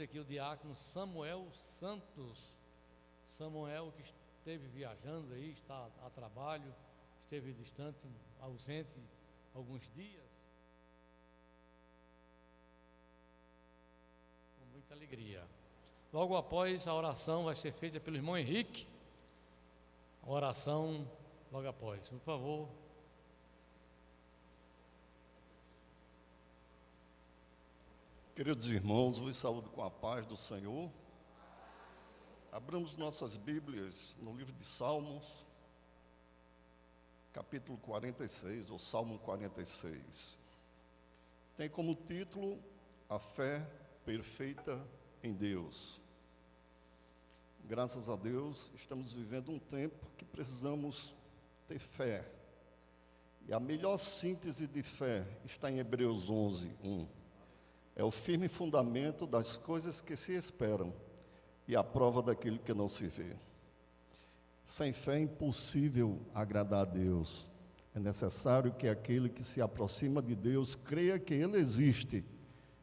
aqui o diácono Samuel Santos. Samuel, que esteve viajando aí, está a trabalho, esteve distante, ausente alguns dias. Com muita alegria. Logo após, a oração vai ser feita pelo irmão Henrique. A oração logo após. Por favor. Queridos irmãos, vos saúdo com a paz do Senhor. Abramos nossas Bíblias no livro de Salmos, capítulo 46, ou Salmo 46. Tem como título A Fé Perfeita em Deus. Graças a Deus, estamos vivendo um tempo que precisamos ter fé. E a melhor síntese de fé está em Hebreus 11, 1. É o firme fundamento das coisas que se esperam e a prova daquilo que não se vê. Sem fé é impossível agradar a Deus. É necessário que aquele que se aproxima de Deus creia que Ele existe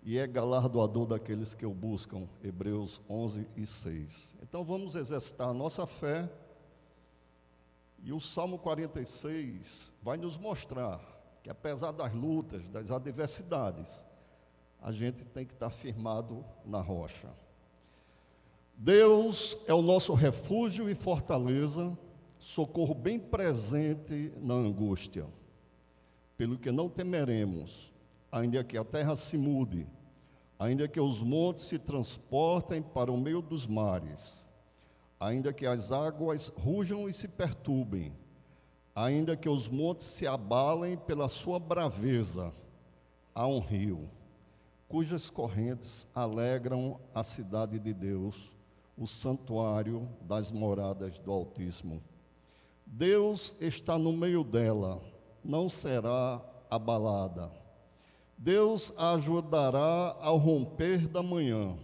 e é galardoador daqueles que o buscam. Hebreus 11 e 6. Então vamos exercitar a nossa fé. E o Salmo 46 vai nos mostrar que apesar das lutas, das adversidades, a gente tem que estar firmado na rocha. Deus é o nosso refúgio e fortaleza, socorro bem presente na angústia. Pelo que não temeremos, ainda que a terra se mude, ainda que os montes se transportem para o meio dos mares, ainda que as águas rujam e se perturbem, ainda que os montes se abalem pela sua braveza, há um rio, cujas correntes alegram a cidade de Deus, o santuário das moradas do Altíssimo. Deus está no meio dela, não será abalada. Deus a ajudará ao romper da manhã.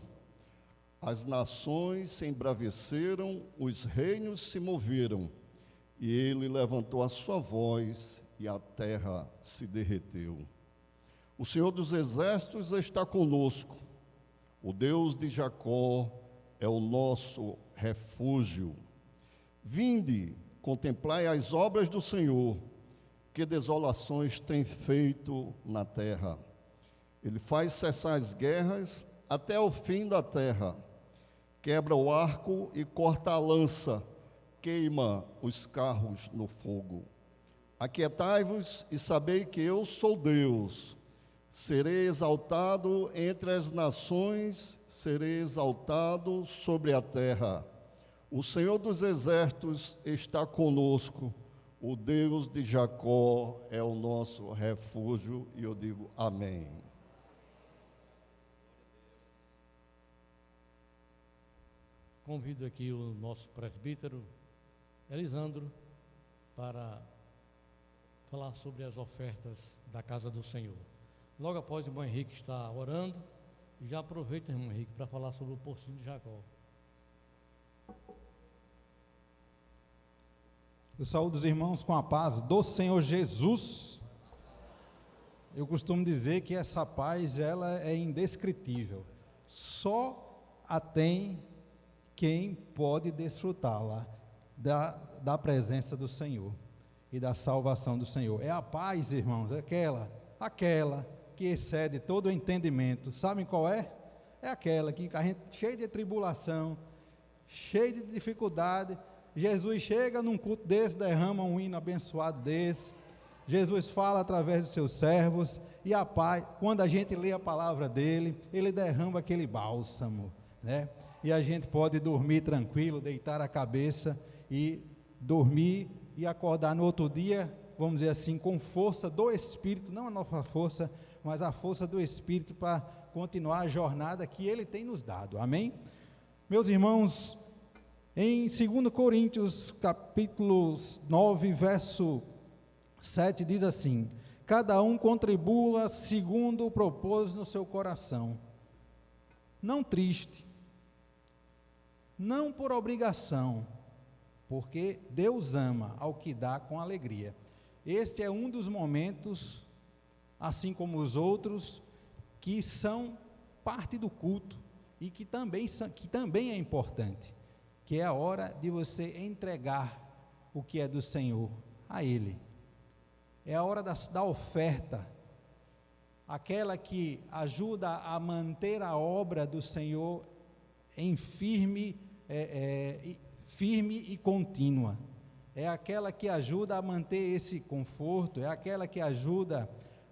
As nações se embraveceram, os reinos se moveram, e ele levantou a sua voz, e a terra se derreteu. O Senhor dos Exércitos está conosco. O Deus de Jacó é o nosso refúgio. Vinde, contemplai as obras do Senhor, que desolações tem feito na terra. Ele faz cessar as guerras até o fim da terra. Quebra o arco e corta a lança, queima os carros no fogo. Aquietai-vos e sabei que eu sou Deus. Serei exaltado entre as nações, serei exaltado sobre a terra. O Senhor dos Exércitos está conosco, o Deus de Jacó é o nosso refúgio, e eu digo amém. Convido aqui o nosso presbítero, Elisandro, para falar sobre as ofertas da casa do Senhor. Logo após o irmão Henrique estar orando, e já aproveita, irmão Henrique, para falar sobre o pocinho de Jacó. Eu saúdo os irmãos com a paz do Senhor Jesus. Eu costumo dizer que essa paz, ela é indescritível. Só a tem quem pode desfrutá-la da presença do Senhor e da salvação do Senhor. É a paz, irmãos, é aquela que excede todo o entendimento. Sabem qual é? É aquela que a gente, cheio de tribulação, cheio de dificuldade, Jesus chega num culto desse, derrama um hino abençoado desse, Jesus fala através dos seus servos, e a paz, quando a gente lê a palavra dele, ele derrama aquele bálsamo, né? E a gente pode dormir tranquilo, deitar a cabeça e dormir e acordar no outro dia, vamos dizer assim, com força do Espírito, não a nossa força, mas a força do Espírito para continuar a jornada que ele tem nos dado, amém? Meus irmãos, em 2 Coríntios, capítulo 9, verso 7, diz assim: cada um contribua segundo o propósito no seu coração, não triste, não por obrigação, porque Deus ama ao que dá com alegria. Este é um dos momentos, assim como os outros, que são parte do culto, e que também é importante, que é a hora de você entregar o que é do Senhor a Ele. É a hora da oferta, aquela que ajuda a manter a obra do Senhor em firme e contínua. É aquela que ajuda a manter esse conforto, é aquela que ajuda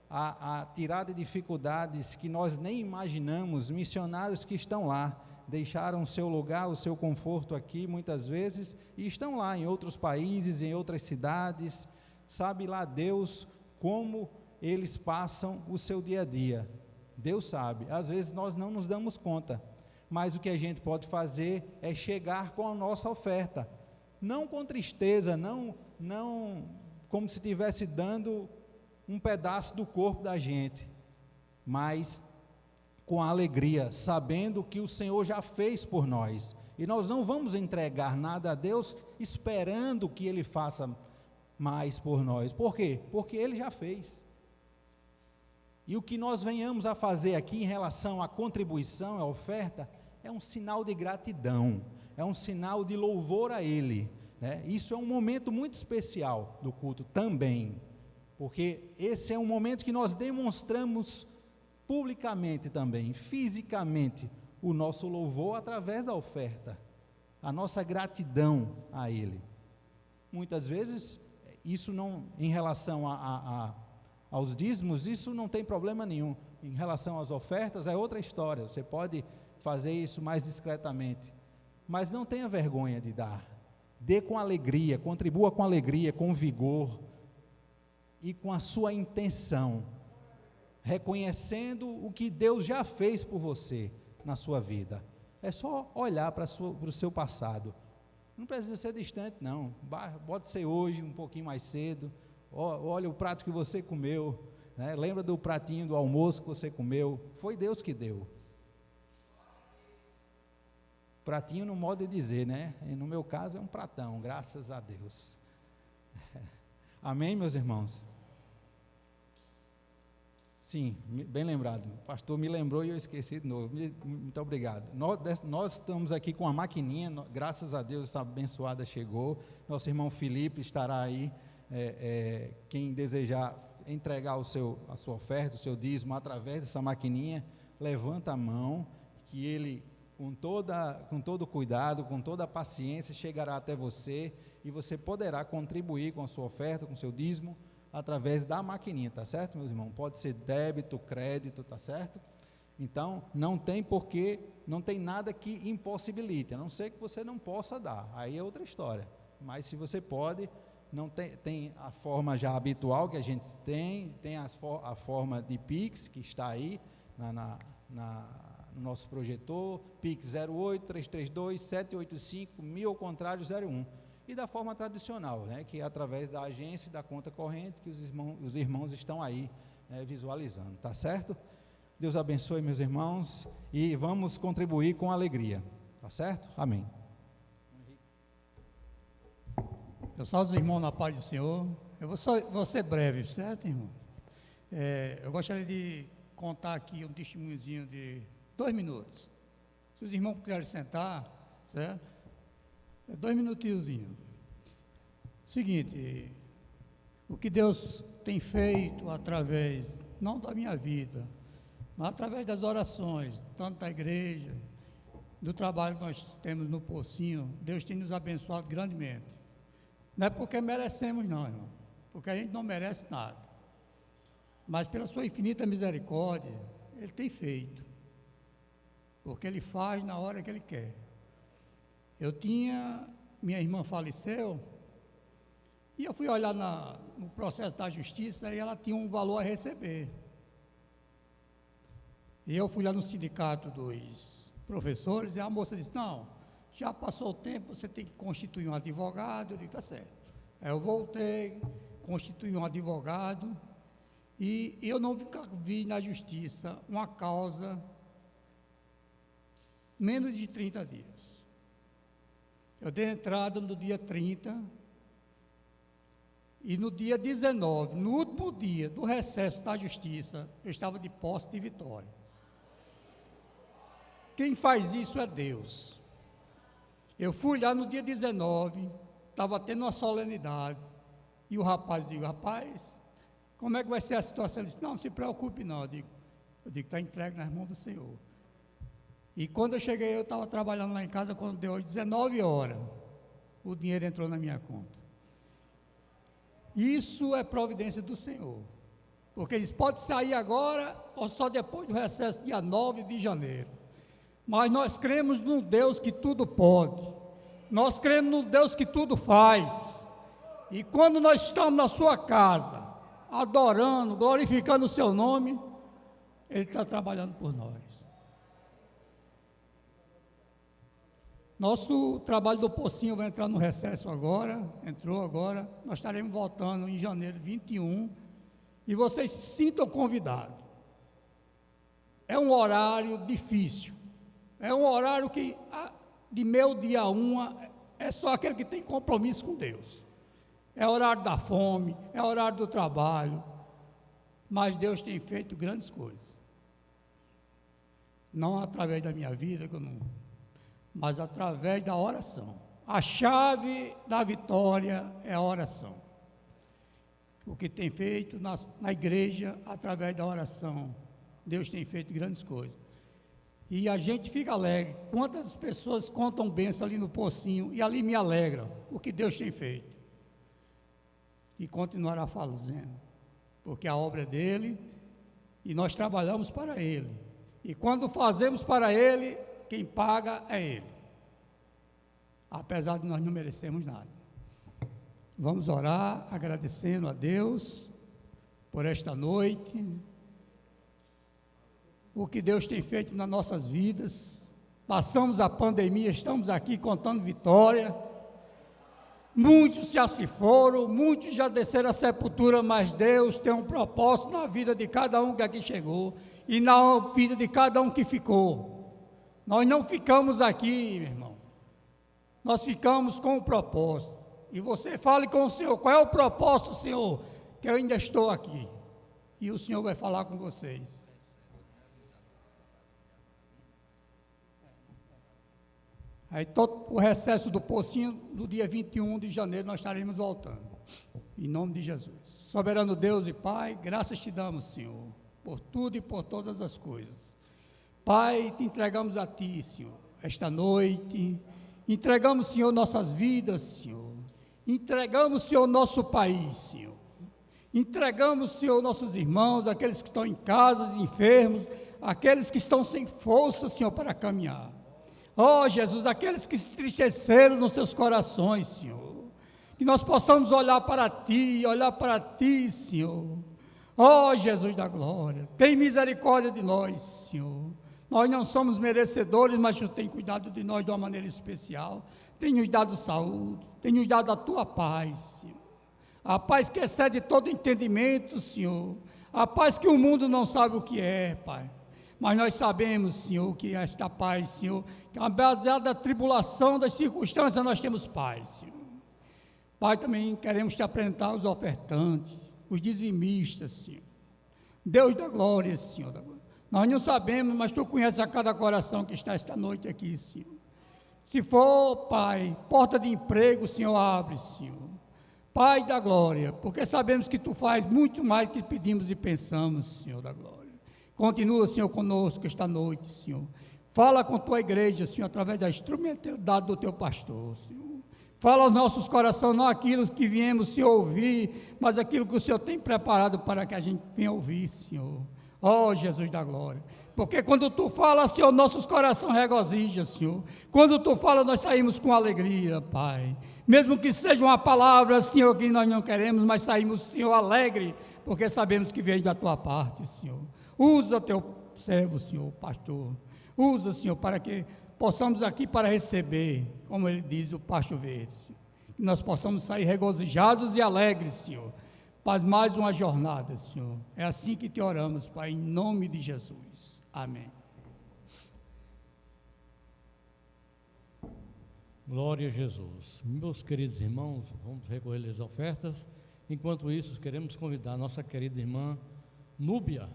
a tirar de dificuldades que nós nem imaginamos. Missionários que estão lá, deixaram o seu lugar, o seu conforto aqui muitas vezes, e estão lá em outros países, em outras cidades, sabe lá Deus como eles passam o seu dia a dia. Deus sabe, às vezes nós não nos damos conta, mas o que a gente pode fazer é chegar com a nossa oferta, não com tristeza, não como se estivesse dando um pedaço do corpo da gente, mas com alegria, sabendo que o Senhor já fez por nós, e nós não vamos entregar nada a Deus esperando que Ele faça mais por nós. Por quê? Porque Ele já fez. E o que nós venhamos a fazer aqui em relação à contribuição, à oferta, é um sinal de gratidão, é um sinal de louvor a Ele, né? Isso é um momento muito especial do culto também, porque esse é um momento que nós demonstramos publicamente também, fisicamente, o nosso louvor através da oferta, a nossa gratidão a Ele. Muitas vezes, isso não, em relação aos dízimos, isso não tem problema nenhum. Em relação às ofertas, é outra história, você pode fazer isso mais discretamente, mas não tenha vergonha de dar, dê com alegria, contribua com alegria, com vigor, e com a sua intenção, reconhecendo o que Deus já fez por você na sua vida. É só olhar para o seu passado, não precisa ser distante não, pode ser hoje, um pouquinho mais cedo, olha o prato que você comeu, né? Lembra do pratinho do almoço que você comeu, foi Deus que deu. Pratinho no modo de dizer, né? E no meu caso é um pratão, graças a Deus. Amém, meus irmãos? Sim, bem lembrado, o pastor me lembrou e eu esqueci de novo, muito obrigado. Nós estamos aqui com a maquininha, graças a Deus essa abençoada chegou, nosso irmão Felipe estará aí, quem desejar entregar a sua oferta, o seu dízimo através dessa maquininha, levanta a mão, que ele com todo cuidado, com toda a paciência, chegará até você, e você poderá contribuir com a sua oferta, com o seu dízimo, através da maquininha, tá certo, meus irmãos? Pode ser débito, crédito, tá certo? Então, não tem porquê, não tem nada que impossibilite, a não ser que você não possa dar, aí é outra história, mas se você pode, não tem a forma já habitual que a gente tem a forma de Pix, que está aí no nosso projetor, Pix 08-332-785-1000, ao contrário, 01, e da forma tradicional, né, que é através da agência e da conta corrente, que os irmãos estão aí visualizando, tá certo? Deus abençoe, meus irmãos, e vamos contribuir com alegria, tá certo? Amém. Eu saúdo os irmãos na paz do Senhor. Eu vou ser breve, certo, irmão? Eu gostaria de contar aqui um testemunhozinho de 2 minutos. Se os irmãos quiserem sentar, certo? 2 minutinhos. Seguinte, o que Deus tem feito através, não da minha vida, mas através das orações, tanto da igreja, do trabalho que nós temos no Pocinho, Deus tem nos abençoado grandemente. Não é porque merecemos não, irmão, porque a gente não merece nada, mas pela sua infinita misericórdia, Ele tem feito, porque Ele faz na hora que Ele quer. Minha irmã faleceu, e eu fui olhar no processo da justiça, e ela tinha um valor a receber, e eu fui lá no sindicato dos professores, e a moça disse, não, já passou o tempo, você tem que constituir um advogado. Eu digo, tá certo. Aí eu voltei, constituí um advogado, e eu não vi na justiça uma causa menos de 30 dias. Eu dei entrada no dia 30, e no dia 19, no último dia do recesso da justiça, eu estava de posse de vitória. quem faz isso é Deus. Eu fui lá no dia 19, estava tendo uma solenidade, e o rapaz, digo, rapaz, como é que vai ser a situação? Ele disse, não se preocupe não, eu digo, está entregue nas mãos do Senhor. E quando eu cheguei, eu estava trabalhando lá em casa, quando deu 19 horas, o dinheiro entrou na minha conta. Isso é providência do Senhor, porque eles podem sair agora, ou só depois do recesso, dia 9 de janeiro. Mas nós cremos num Deus que tudo pode, nós cremos num Deus que tudo faz, e quando nós estamos na sua casa, adorando, glorificando o seu nome, Ele está trabalhando por nós. Nosso trabalho do Pocinho vai entrar no recesso agora, entrou agora, nós estaremos voltando em janeiro 21, e vocês se sintam convidados. É um horário difícil, é um horário que, de meio dia a uma, é só aquele que tem compromisso com Deus. É horário da fome, é horário do trabalho, mas Deus tem feito grandes coisas. Não através da minha vida, mas através da oração. A chave da vitória é a oração. O que tem feito na igreja, através da oração, Deus tem feito grandes coisas. E a gente fica alegre. Quantas pessoas contam bênção ali no Pocinho, e ali me alegram, o que Deus tem feito. E continuará fazendo, porque a obra é dele, e nós trabalhamos para ele. E quando fazemos para ele, quem paga é ele, apesar de nós não merecermos nada. Vamos orar agradecendo a Deus por esta noite, o que Deus tem feito nas nossas vidas. Passamos a pandemia, estamos aqui contando vitória. Muitos já se foram, muitos já desceram à sepultura, mas Deus tem um propósito na vida de cada um que aqui chegou e na vida de cada um que ficou. Nós não ficamos aqui, meu irmão, nós ficamos com um propósito. E você fale com o Senhor, qual é o propósito, Senhor, que eu ainda estou aqui, e o Senhor vai falar com vocês. Aí todo o recesso do Pocinho, no dia 21 de janeiro, nós estaremos voltando, em nome de Jesus. Soberano Deus e Pai, graças te damos, Senhor, por tudo e por todas as coisas. Pai, te entregamos a Ti, Senhor, esta noite, entregamos, Senhor, nossas vidas, Senhor, entregamos, Senhor, nosso país, Senhor, entregamos, Senhor, nossos irmãos, aqueles que estão em casa, enfermos, aqueles que estão sem força, Senhor, para caminhar. Oh, Jesus, aqueles que se entristeceram nos seus corações, Senhor, que nós possamos olhar para Ti, Senhor. Oh, Jesus da glória, tem misericórdia de nós, Senhor. Nós não somos merecedores, mas Tu tem cuidado de nós de uma maneira especial. Tem nos dado saúde, tem nos dado a Tua paz, Senhor. A paz que excede todo entendimento, Senhor. A paz que o mundo não sabe o que é, Pai. Mas nós sabemos, Senhor, que esta paz, Senhor, que apesar da tribulação, das circunstâncias, nós temos paz, Senhor. Pai, também queremos Te apresentar os ofertantes, os dizimistas, Senhor. Deus da glória, Senhor. Da glória. Nós não sabemos, mas Tu conheces a cada coração que está esta noite aqui, Senhor. Se for, Pai, porta de emprego, Senhor, abre, Senhor. Pai da glória, porque sabemos que Tu faz muito mais do que pedimos e pensamos, Senhor da glória. Continua, Senhor, conosco esta noite, Senhor. Fala com Tua igreja, Senhor, através da instrumentalidade do Teu pastor, Senhor. Fala aos nossos corações, não aquilo que viemos, Senhor, ouvir, mas aquilo que o Senhor tem preparado para que a gente venha ouvir, Senhor. Oh, Jesus da glória. Porque quando Tu fala, Senhor, nossos corações regozijam, Senhor. Quando Tu fala, nós saímos com alegria, Pai. Mesmo que seja uma palavra, Senhor, que nós não queremos, mas saímos, Senhor, alegre, porque sabemos que vem da Tua parte, Senhor. Usa Teu servo, Senhor, pastor. Usa, Senhor, para que possamos aqui para receber, como ele diz, o pasto verde, Senhor. Que nós possamos sair regozijados e alegres, Senhor, para mais uma jornada, Senhor. É assim que Te oramos, Pai, em nome de Jesus. Amém. Glória a Jesus. Meus queridos irmãos, vamos recolher as ofertas. Enquanto isso, queremos convidar a nossa querida irmã Núbia.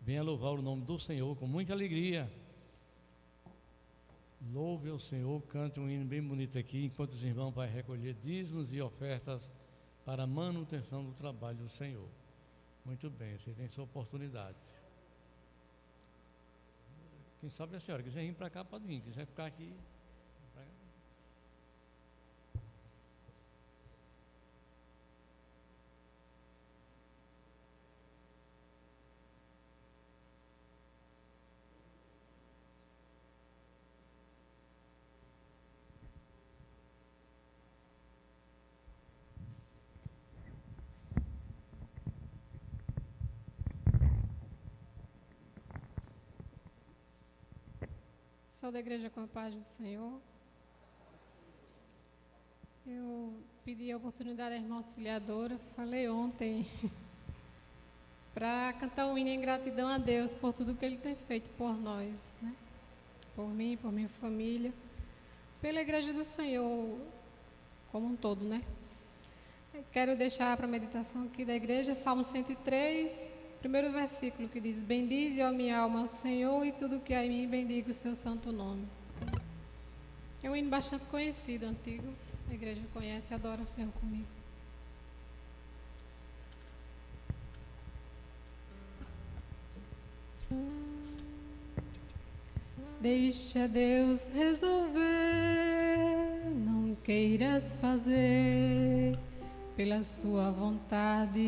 Venha louvar o nome do Senhor com muita alegria. Louve ao Senhor, cante um hino bem bonito aqui, enquanto os irmãos vão recolher dízimos e ofertas para a manutenção do trabalho do Senhor. Muito bem, você tem sua oportunidade. Quem sabe a senhora quiser vir para cá, pode vir, quiser ficar aqui. Sou da igreja com a paz do Senhor. Eu pedi a oportunidade à irmã auxiliadora, falei ontem, para cantar um hino em gratidão a Deus por tudo que Ele tem feito por nós, né? Por mim, por minha família, pela igreja do Senhor como um todo, né? Quero deixar para a meditação aqui da igreja, Salmo 103, primeiro versículo, que diz: bendize, ó minha alma, ao Senhor, e tudo que há em mim bendiga o seu santo nome. É um hino bastante conhecido, antigo. A igreja conhece e adora o Senhor comigo. Deixa Deus resolver, não queiras fazer pela sua vontade.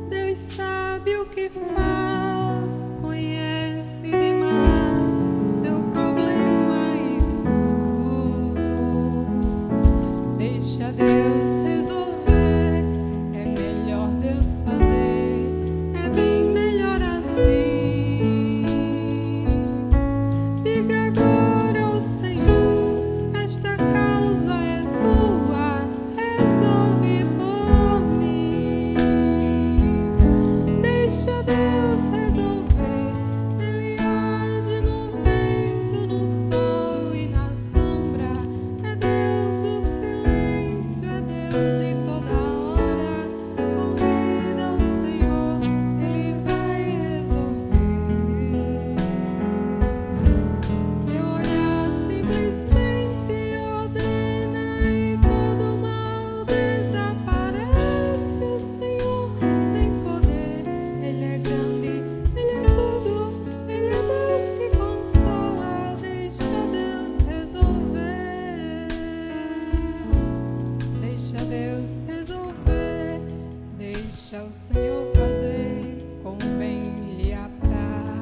Deus sabe o que faz, conhece demais seu problema e dor. Deixa Deus resolver, é melhor Deus fazer, é bem melhor assim. Diga agora ao Senhor, esta causa é tua, resolve por mim. Deixa Deus resolver, Ele age no vento, no sol e na sombra. É Deus do silêncio, é Deus em toda hora. Convida o Senhor, Ele vai resolver. Seu olhar simplesmente ordena e todo mal desaparece. O Senhor tem poder, Ele é grande, Ele é tudo, Ele é Deus que consola. Deixa Deus resolver, deixa Deus resolver, deixa o Senhor fazer como bem lhe apraz.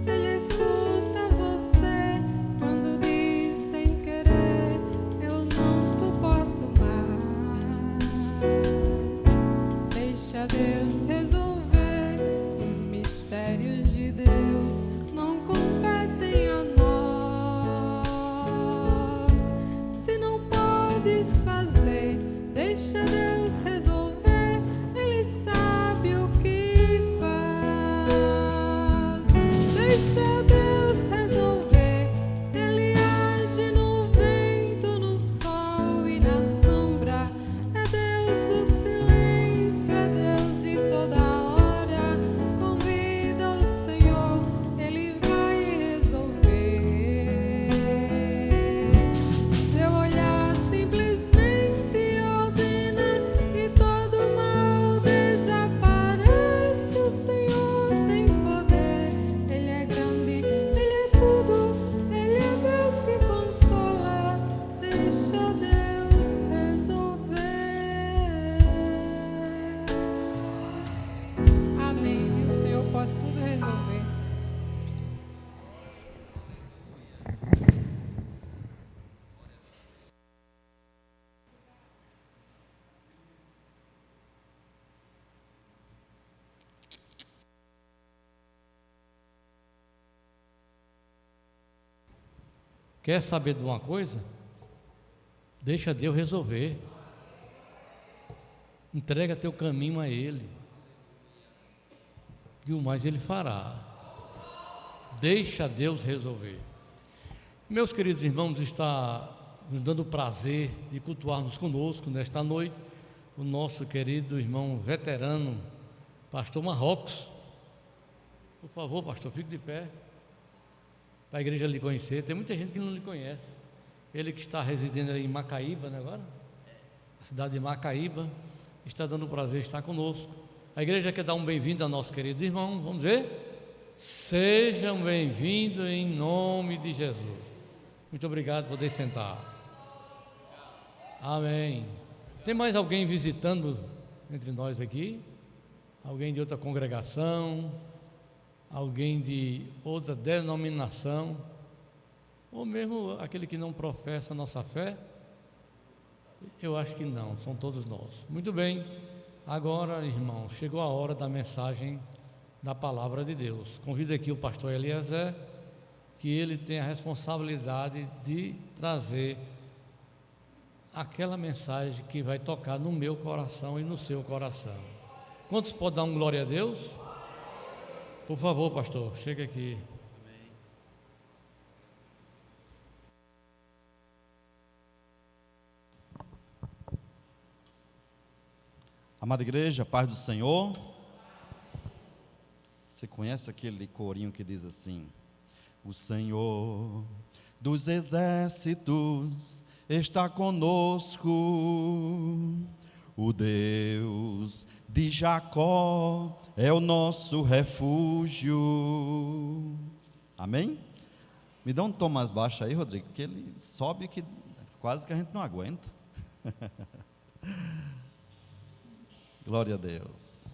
Ele escuta você quando diz sem querer: eu não suporto mais. Deixa Deus resolver, os mistérios de Deus não competem a nós. Se não podes fazer, deixa Deus resolver, Ele sabe o que faz. Deixa Deus resolver, Ele age no vento, no sol e na sombra. É Deus do silêncio, é Deus de toda hora. Convida o Senhor, Ele vai resolver. Seu olhar simplesmente ordena e todo mal desaparece. O Senhor tem poder, Ele é grande, Ele é tudo, Ele é Deus que consola. Deixa Deus resolver. Amém. O Senhor pode tudo resolver. Quer saber de uma coisa? Deixa Deus resolver. Entrega teu caminho a Ele, e o mais Ele fará. Deixa Deus resolver. Meus queridos irmãos, está nos dando o prazer de cultuarmos conosco nesta noite o nosso querido irmão veterano, pastor Marrocos. Por favor, pastor, fique de pé, para a igreja lhe conhecer. Tem muita gente que não lhe conhece. Ele que está residindo ali em Macaíba, né, agora? A cidade de Macaíba, está dando o prazer de estar conosco. A igreja quer dar um bem-vindo ao nosso querido irmão, vamos ver? Sejam bem-vindos em nome de Jesus. Muito obrigado, poder sentar. Amém. Tem mais alguém visitando entre nós aqui? Alguém de outra congregação? Alguém de outra denominação? Ou mesmo aquele que não professa a nossa fé? Eu acho que não, são todos nós. Muito bem. Agora, irmão, chegou a hora da mensagem da palavra de Deus. Convido aqui o pastor Eliezer, que ele tem a responsabilidade de trazer aquela mensagem que vai tocar no meu coração e no seu coração. Quantos podem dar um glória a Deus? Por favor, pastor, chega aqui. Amada igreja, paz do Senhor. Você conhece aquele corinho que diz assim: o Senhor dos exércitos está conosco, o Deus de Jacó é o nosso refúgio. Amém? Me dá um tom mais baixo aí, Rodrigo, porque ele sobe que quase que a gente não aguenta. Glória a Deus.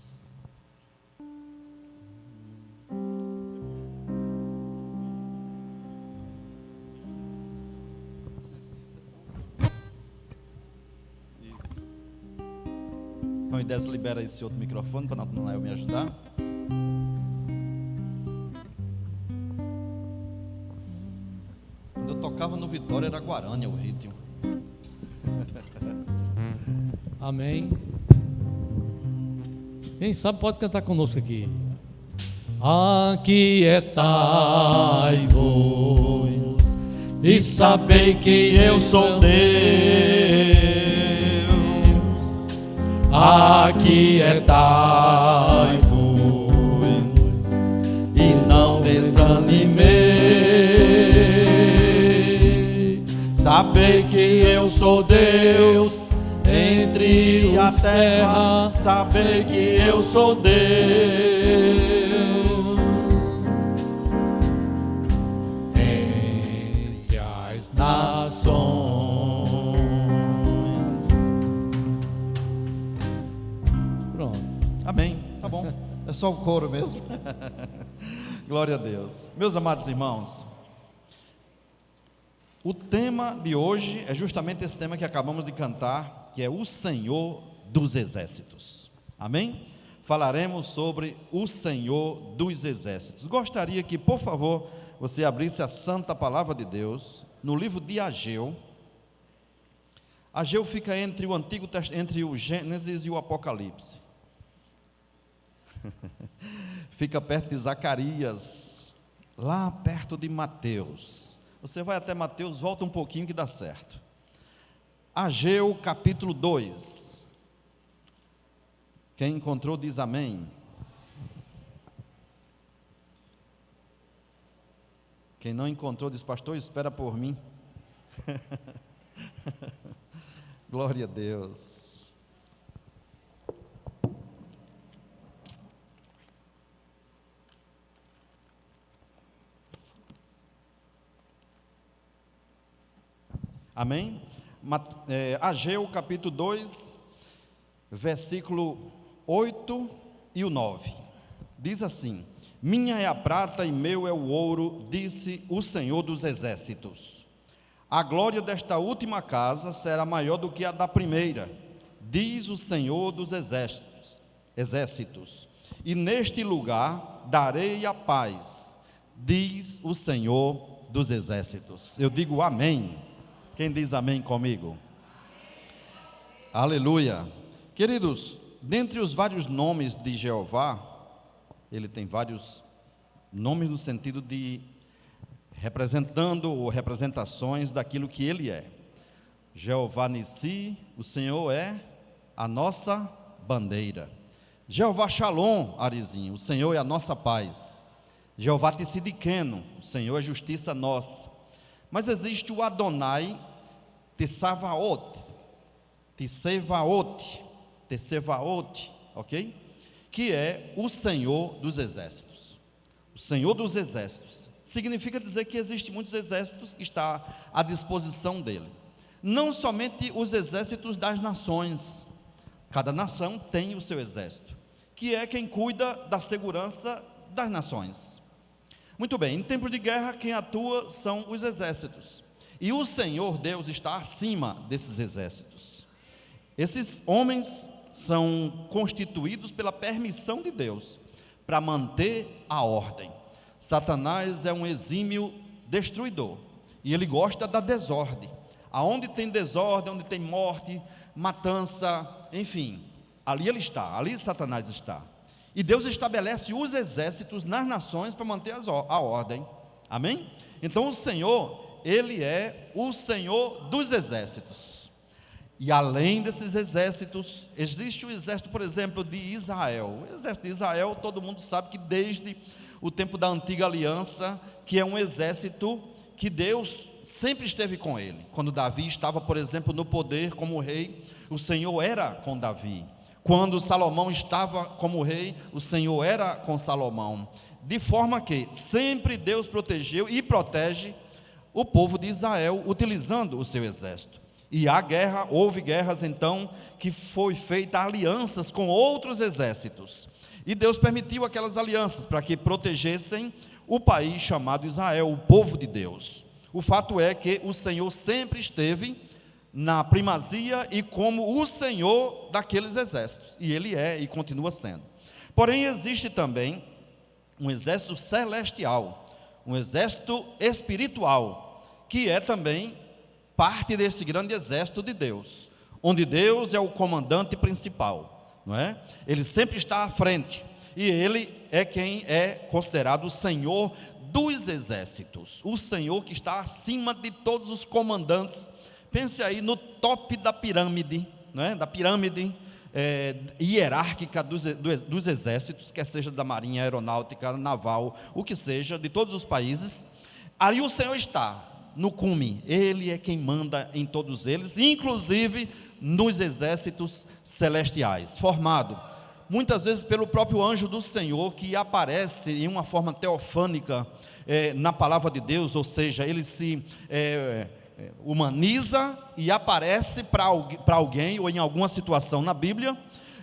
Então, Idésio, libera esse outro microfone para Natanael me ajudar. Quando eu tocava no Vitória era Guarânia o ritmo. Amém. Quem sabe pode cantar conosco aqui. Aquietai-vos e sabei que eu sou Deus. Aquietai-vos e não desanimeis. Sabei que eu sou Deus entre a terra, saber que eu sou Deus entre as nações. Pronto. Amém, tá bom. É só o coro mesmo. Glória a Deus. Meus amados irmãos, o tema de hoje é justamente esse tema que acabamos de cantar, que é o Senhor dos Exércitos. Amém? Falaremos sobre o Senhor dos Exércitos. Gostaria que, por favor, você abrisse a santa palavra de Deus no livro de Ageu. Ageu fica entre o Antigo entre o Gênesis e o Apocalipse. Fica perto de Zacarias, lá perto de Mateus. Você vai até Mateus, volta um pouquinho que dá certo. Ageu capítulo 2. Quem encontrou diz amém. Quem não encontrou diz: pastor, espera por mim. Glória a Deus. Amém? Ageu capítulo 2, versículo 8 e o 9, diz assim: minha é a prata e meu é o ouro, disse o Senhor dos Exércitos. A glória desta última casa será maior do que a da primeira, diz o Senhor dos Exércitos. E neste lugar darei a paz, diz o Senhor dos Exércitos. Eu digo amém. Quem diz amém comigo? Amém. Aleluia. Queridos, dentre os vários nomes de Jeová, ele tem vários nomes no sentido de representando ou representações daquilo que ele é. Jeová Nissi, o Senhor é a nossa bandeira. Jeová Shalom, Arizinho, o Senhor é a nossa paz. Jeová Tsidkenu, o Senhor é justiça nossa. Mas existe o Adonai Tsevaot, ok? Que é o Senhor dos exércitos. O Senhor dos exércitos. Significa dizer que existem muitos exércitos que está à disposição dele. Não somente os exércitos das nações. Cada nação tem o seu exército, que é quem cuida da segurança das nações. Muito bem, em tempos de guerra, quem atua são os exércitos. E o Senhor Deus está acima desses exércitos. Esses homens são constituídos pela permissão de Deus para manter a ordem. Satanás é um exímio destruidor e ele gosta da desordem. Aonde tem desordem, onde tem morte, matança, enfim, ali ele está, ali Satanás está. E Deus estabelece os exércitos nas nações para manter a ordem. Amém? Então o Senhor, ele é o Senhor dos exércitos. E além desses exércitos, existe o exército, por exemplo, de Israel. O exército de Israel, todo mundo sabe que desde o tempo da antiga aliança, que é um exército que Deus sempre esteve com ele. Quando Davi estava, por exemplo, no poder como rei, o Senhor era com Davi. Quando Salomão estava como rei, o Senhor era com Salomão. De forma que sempre Deus protegeu e protege o povo de Israel, utilizando o seu exército. E houve guerras então, que foi feita alianças com outros exércitos. E Deus permitiu aquelas alianças para que protegessem o país chamado Israel, o povo de Deus. O fato é que o Senhor sempre esteve na primazia e como o Senhor daqueles exércitos. E Ele é e continua sendo. Porém, existe também um exército celestial, um exército espiritual, que é também parte desse grande exército de Deus, onde Deus é o comandante principal, não é? Ele sempre está à frente, e Ele é quem é considerado o Senhor dos exércitos, o Senhor que está acima de todos os comandantes. Pense aí no top da pirâmide, não é? Da pirâmide hierárquica dos exércitos, quer seja da marinha, aeronáutica, naval, o que seja, de todos os países. Ali o Senhor está no cume, Ele é quem manda em todos eles, inclusive nos exércitos celestiais, formado muitas vezes pelo próprio anjo do Senhor, que aparece em uma forma teofânica na palavra de Deus, ou seja, ele se humaniza e aparece para alguém ou em alguma situação na Bíblia,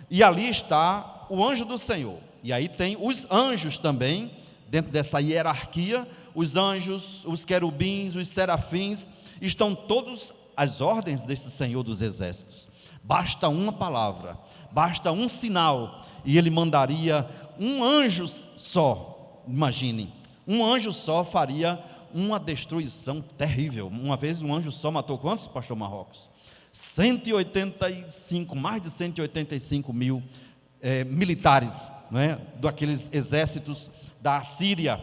e ali está o anjo do Senhor. E aí tem os anjos também, dentro dessa hierarquia, os anjos, os querubins, os serafins, estão todos às ordens desse Senhor dos exércitos. Basta uma palavra, basta um sinal, e ele mandaria um anjo só. Imagine, um anjo só faria uma destruição terrível. Uma vez um anjo só matou quantos, pastor Marrocos? 185, mais de 185 mil militares, não é? Daqueles exércitos da Assíria.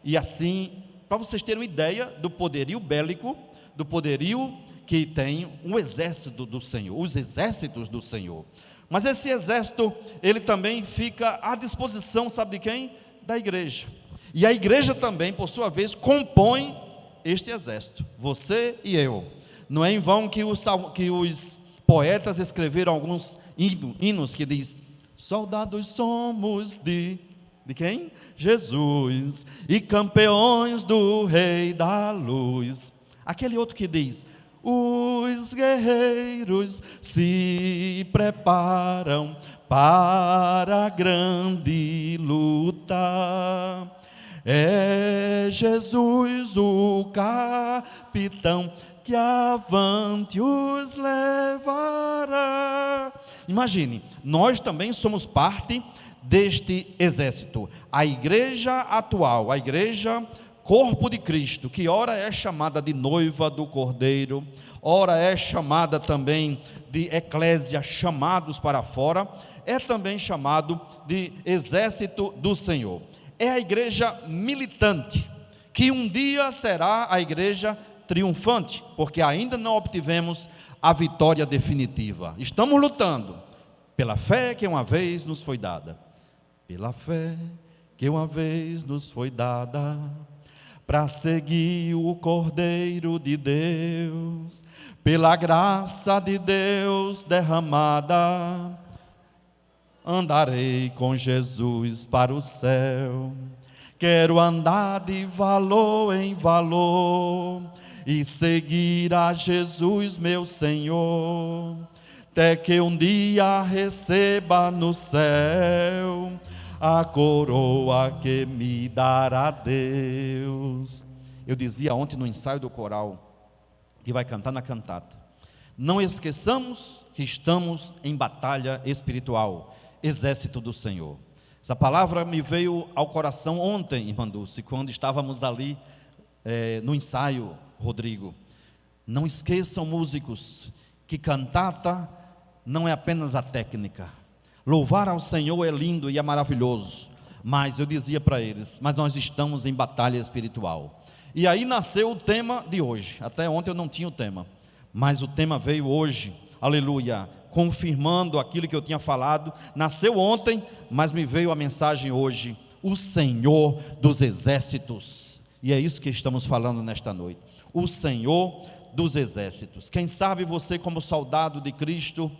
E assim, para vocês terem uma ideia do poderio bélico, do poderio que tem um exército do Senhor, os exércitos do Senhor. Mas esse exército, ele também fica à disposição, sabe de quem? Da igreja. E a igreja também, por sua vez, compõe este exército, você e eu. Não é em vão que os poetas escreveram alguns hinos que diz: soldados somos de quem? Jesus, e campeões do Rei da Luz. Aquele outro que diz: os guerreiros se preparam para a grande luta. É Jesus o capitão que avante os levará. Imagine, nós também somos parte deste exército. A igreja atual, a igreja corpo de Cristo, que ora é chamada de noiva do Cordeiro, ora é chamada também de eclésia, chamados para fora, é também chamado de exército do Senhor. É a igreja militante, que um dia será a igreja triunfante, porque ainda não obtivemos a vitória definitiva. Estamos lutando pela fé que uma vez nos foi dada. Pela fé que uma vez nos foi dada, para seguir o Cordeiro de Deus, pela graça de Deus derramada, andarei com Jesus para o céu. Quero andar de valor em valor e seguir a Jesus, meu Senhor, até que um dia receba no céu a coroa que me dará Deus. Eu dizia ontem no ensaio do coral, que vai cantar na cantata: não esqueçamos que estamos em batalha espiritual, exército do Senhor. Essa palavra me veio ao coração ontem, irmã Dulce, quando estávamos ali no ensaio, Rodrigo. Não esqueçam, músicos, que cantata não é apenas a técnica. Louvar ao Senhor é lindo e é maravilhoso, mas eu dizia para eles, mas nós estamos em batalha espiritual. E aí nasceu o tema de hoje. Até ontem eu não tinha o tema, mas o tema veio hoje, aleluia, confirmando aquilo que eu tinha falado. Nasceu ontem, mas me veio a mensagem hoje: o Senhor dos exércitos. E é isso que estamos falando nesta noite, o Senhor dos exércitos. Quem sabe você, como soldado de Cristo,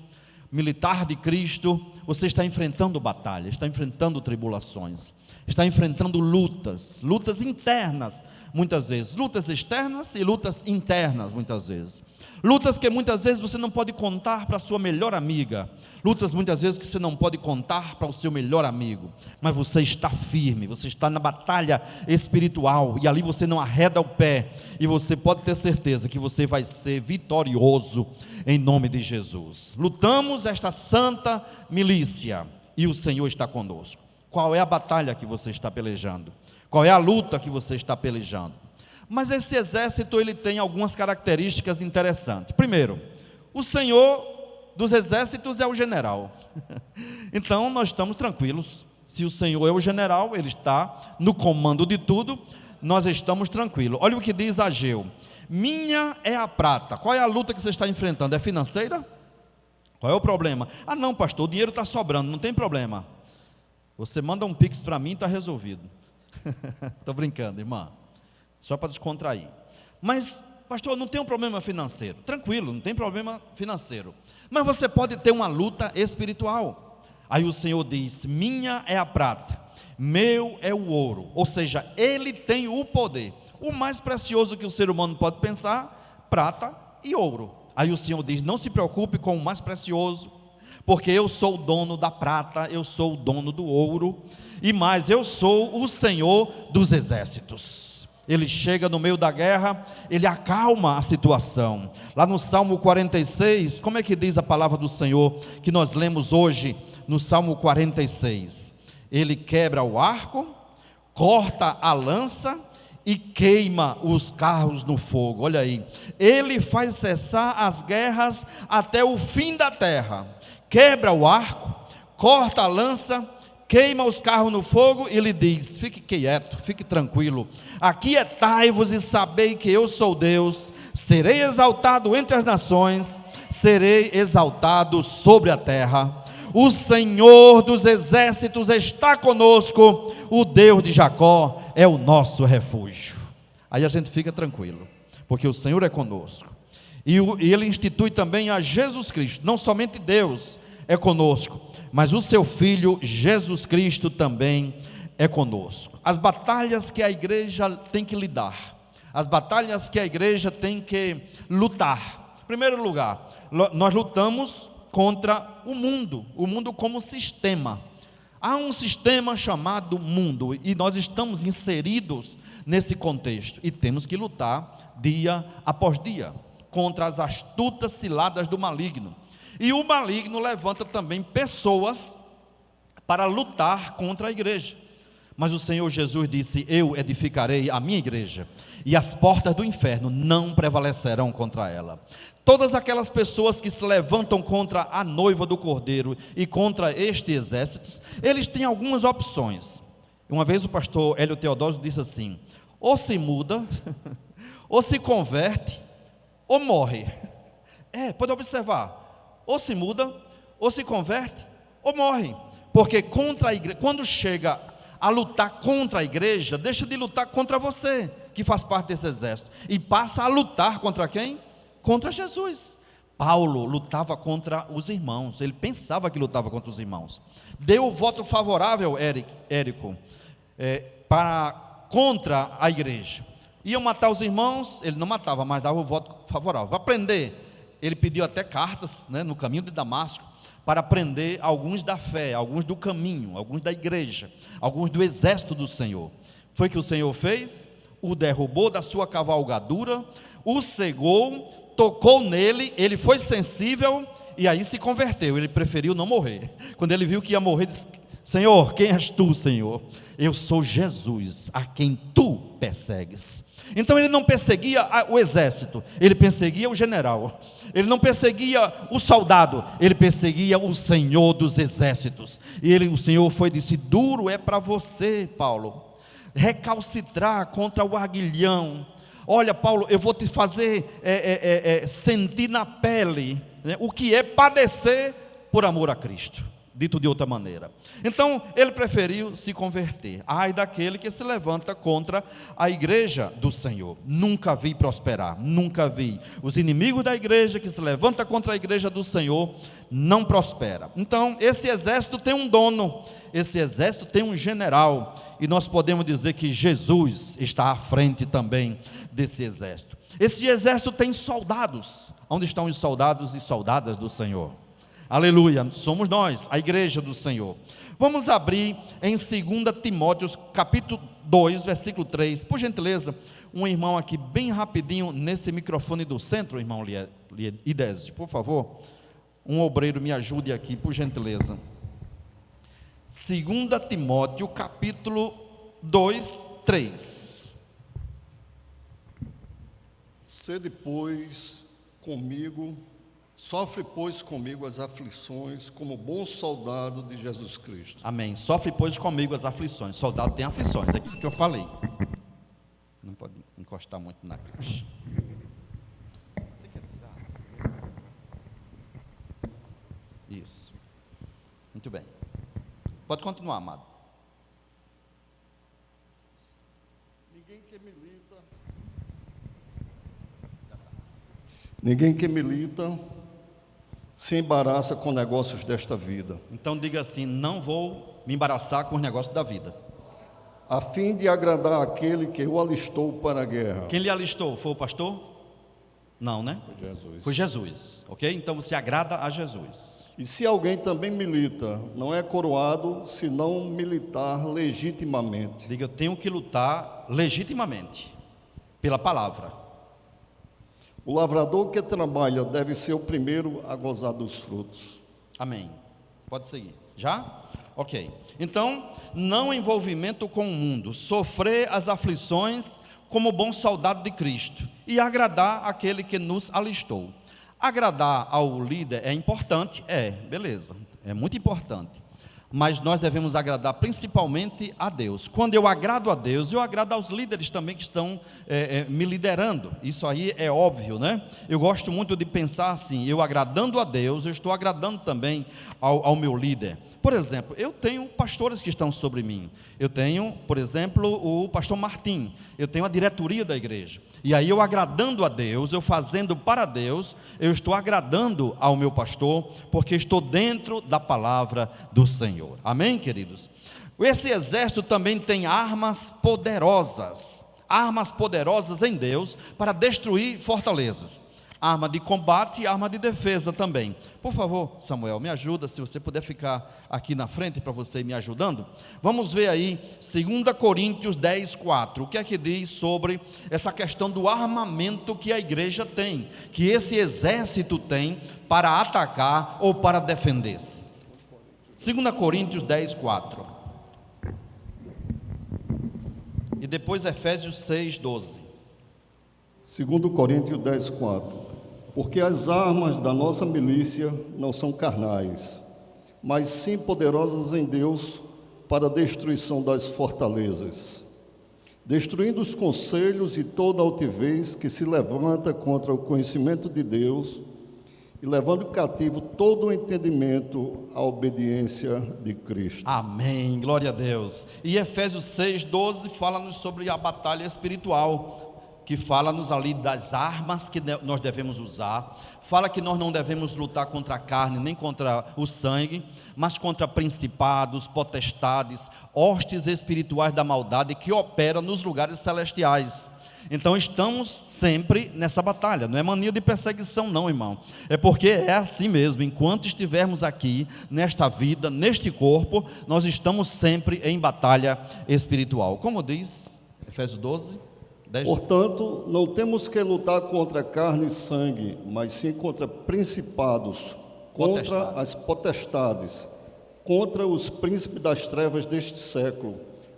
militar de Cristo, você está enfrentando batalhas, está enfrentando tribulações, está enfrentando lutas internas, muitas vezes, lutas externas e lutas internas, muitas vezes, lutas que muitas vezes você não pode contar para a sua melhor amiga, lutas muitas vezes que você não pode contar para o seu melhor amigo, mas você está firme, você está na batalha espiritual, e ali você não arreda o pé, e você pode ter certeza que você vai ser vitorioso, em nome de Jesus. Lutamos esta santa milícia, e o Senhor está conosco. Qual é a batalha que você está pelejando? Qual é a luta que você está pelejando? Mas esse exército, ele tem algumas características interessantes. Primeiro, o Senhor dos exércitos é o general. Então nós estamos tranquilos. Se o Senhor é o general, Ele está no comando de tudo, nós estamos tranquilos. Olha o que diz Ageu: minha é a prata. Qual é a luta que você está enfrentando? É financeira? Qual é o problema? Ah não, pastor, o dinheiro está sobrando. Não tem problema, você manda um pix para mim e está resolvido. Estou brincando, irmã, só para descontrair. Mas, pastor, não tem um problema financeiro. Tranquilo, não tem problema financeiro, mas você pode ter uma luta espiritual. Aí o Senhor diz: minha é a prata, meu é o ouro. Ou seja, Ele tem o poder, o mais precioso que o ser humano pode pensar: prata e ouro. Aí o Senhor diz: não se preocupe com o mais precioso, porque eu sou o dono da prata, eu sou o dono do ouro, e mais, eu sou o Senhor dos exércitos. Ele chega no meio da guerra, Ele acalma a situação. Lá no Salmo 46, como é que diz a palavra do Senhor, que nós lemos hoje, no Salmo 46? Ele quebra o arco, corta a lança e queima os carros no fogo. Olha aí, Ele faz cessar as guerras até o fim da terra. Quebra o arco, corta a lança, queima os carros no fogo, e lhe diz: fique quieto, fique tranquilo, aquietai-vos e sabei que eu sou Deus, serei exaltado entre as nações, serei exaltado sobre a terra. O Senhor dos exércitos está conosco, o Deus de Jacó é o nosso refúgio. Aí a gente fica tranquilo, porque o Senhor é conosco. E Ele institui também a Jesus Cristo. Não somente Deus é conosco, mas o seu Filho Jesus Cristo também é conosco. As batalhas que a igreja tem que lidar, as batalhas que a igreja tem que lutar. Em primeiro lugar, nós lutamos contra o mundo como sistema. Há um sistema chamado mundo, e nós estamos inseridos nesse contexto, e temos que lutar dia após dia contra as astutas ciladas do maligno. E o maligno levanta também pessoas para lutar contra a igreja. Mas o Senhor Jesus disse: eu edificarei a minha igreja, e as portas do inferno não prevalecerão contra ela. Todas aquelas pessoas que se levantam contra a noiva do Cordeiro e contra estes exércitos, eles têm algumas opções. Uma vez o pastor Hélio Teodósio disse assim: ou se muda, ou se converte, ou morre. Pode observar, ou se muda, ou se converte, ou morre. Porque contra a igreja, quando chega a lutar contra a igreja, deixa de lutar contra você, que faz parte desse exército, e passa a lutar contra quem? Contra Jesus. Paulo lutava contra os irmãos, ele pensava que lutava contra os irmãos. Deu o voto favorável, Érico, contra a igreja. Iam matar os irmãos, ele não matava, mas dava o voto favorável. Para prender, ele pediu até cartas, né, no caminho de Damasco, para prender alguns da fé, alguns do caminho, alguns da igreja, alguns do exército do Senhor. Foi o que o Senhor fez, o derrubou da sua cavalgadura, o cegou, tocou nele, ele foi sensível e aí se converteu. Ele preferiu não morrer. Quando ele viu que ia morrer, disse: Senhor, quem és tu, Senhor? Eu sou Jesus, a quem tu persegues. Então ele não perseguia o exército, ele perseguia o general. Ele não perseguia o soldado, ele perseguia o Senhor dos exércitos. E o Senhor disse: duro é para você, Paulo, recalcitrar contra o aguilhão. Olha, Paulo, eu vou te fazer sentir na pele, né, o que é padecer por amor a Cristo. Dito de outra maneira. Então, ele preferiu se converter. Ai daquele que se levanta contra a igreja do Senhor. Nunca vi prosperar, nunca vi. Os inimigos da igreja que se levanta contra a igreja do Senhor, não prospera. Então, esse exército tem um dono, esse exército tem um general, e nós podemos dizer que Jesus está à frente também desse exército. Esse exército tem soldados. Onde estão os soldados e soldadas do Senhor? Aleluia, somos nós, a igreja do Senhor. Vamos abrir em 2 Timóteo, capítulo 2, versículo 3. Por gentileza, um irmão aqui bem rapidinho, nesse microfone do centro, irmão Idésio, por favor. Um obreiro me ajude aqui, por gentileza. 2 Timóteo, capítulo 2, 3. Sede, pois, comigo... Sofre, pois, comigo as aflições, como bom soldado de Jesus Cristo. Amém. Sofre, pois, comigo as aflições. Soldado tem aflições, é isso que eu falei. Não pode encostar muito na caixa. Você quer tirar? Isso. Muito bem. Pode continuar, amado. Ninguém que milita se embaraça com negócios desta vida. Então diga assim: não vou me embaraçar com os negócios da vida. A fim de agradar aquele que o alistou para a guerra. Quem lhe alistou? Foi o pastor? Não, né? Foi Jesus. Foi Jesus, ok? Então você agrada a Jesus. E se alguém também milita, não é coroado se não militar legitimamente. Diga: eu tenho que lutar legitimamente, pela palavra. O lavrador que trabalha deve ser o primeiro a gozar dos frutos. Amém. Pode seguir. Já? Ok. Então, não envolvimento com o mundo, sofrer as aflições como bom soldado de Cristo e agradar aquele que nos alistou. Agradar ao líder é importante? Beleza, é muito importante. Mas nós devemos agradar principalmente a Deus. Quando eu agrado a Deus, eu agrado aos líderes também que estão me liderando. Isso aí é óbvio, né? Eu gosto muito de pensar assim: eu agradando a Deus, eu estou agradando também ao meu líder. Por exemplo, eu tenho pastores que estão sobre mim. Eu tenho, por exemplo, o pastor Martim. Eu tenho a diretoria da igreja. E aí eu agradando a Deus, eu fazendo para Deus, eu estou agradando ao meu pastor, porque estou dentro da palavra do Senhor. Amém, queridos? Esse exército também tem armas poderosas em Deus para destruir fortalezas. Arma de combate e arma de defesa também. Por favor, Samuel, me ajuda, se você puder ficar aqui na frente para você ir me ajudando. Vamos ver aí 2 Coríntios 10, 4. O que é que diz sobre essa questão do armamento que a igreja tem, que esse exército tem para atacar ou para defender-se. 2 Coríntios 10, 4. E depois Efésios 6, 12. 2 Coríntios 10, 4. Porque as armas da nossa milícia não são carnais, mas sim poderosas em Deus para a destruição das fortalezas, destruindo os conselhos e toda altivez que se levanta contra o conhecimento de Deus, e levando cativo todo o entendimento à obediência de Cristo. Amém, glória a Deus. E Efésios 6:12 fala-nos sobre a batalha espiritual, que fala-nos ali das armas que nós devemos usar, fala que nós não devemos lutar contra a carne, nem contra o sangue, mas contra principados, potestades, hostes espirituais da maldade que operam nos lugares celestiais. Então estamos sempre nessa batalha, não é mania de perseguição não, irmão, é porque é assim mesmo, enquanto estivermos aqui, nesta vida, neste corpo, nós estamos sempre em batalha espiritual, como diz Efésios 12, 10. Portanto, não temos que lutar contra carne e sangue, mas sim contra principados, contra as potestades, contra os príncipes das trevas deste século,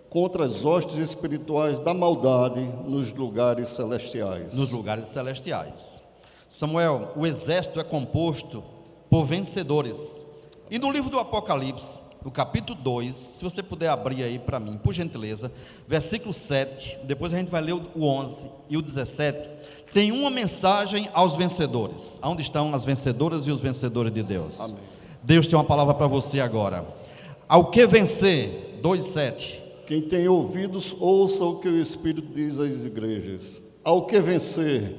contra as hostes espirituais da maldade nos lugares celestiais. Nos lugares celestiais. Samuel, o exército é composto por vencedores. E no livro do Apocalipse, no capítulo 2, se você puder abrir aí para mim, por gentileza, versículo 7, depois a gente vai ler o 11 e o 17, tem uma mensagem aos vencedores. Onde estão as vencedoras e os vencedores de Deus? Amém. Deus tem uma palavra para você agora. Ao que vencer, 2:7. Quem tem ouvidos, ouça o que o Espírito diz às igrejas. Ao que vencer,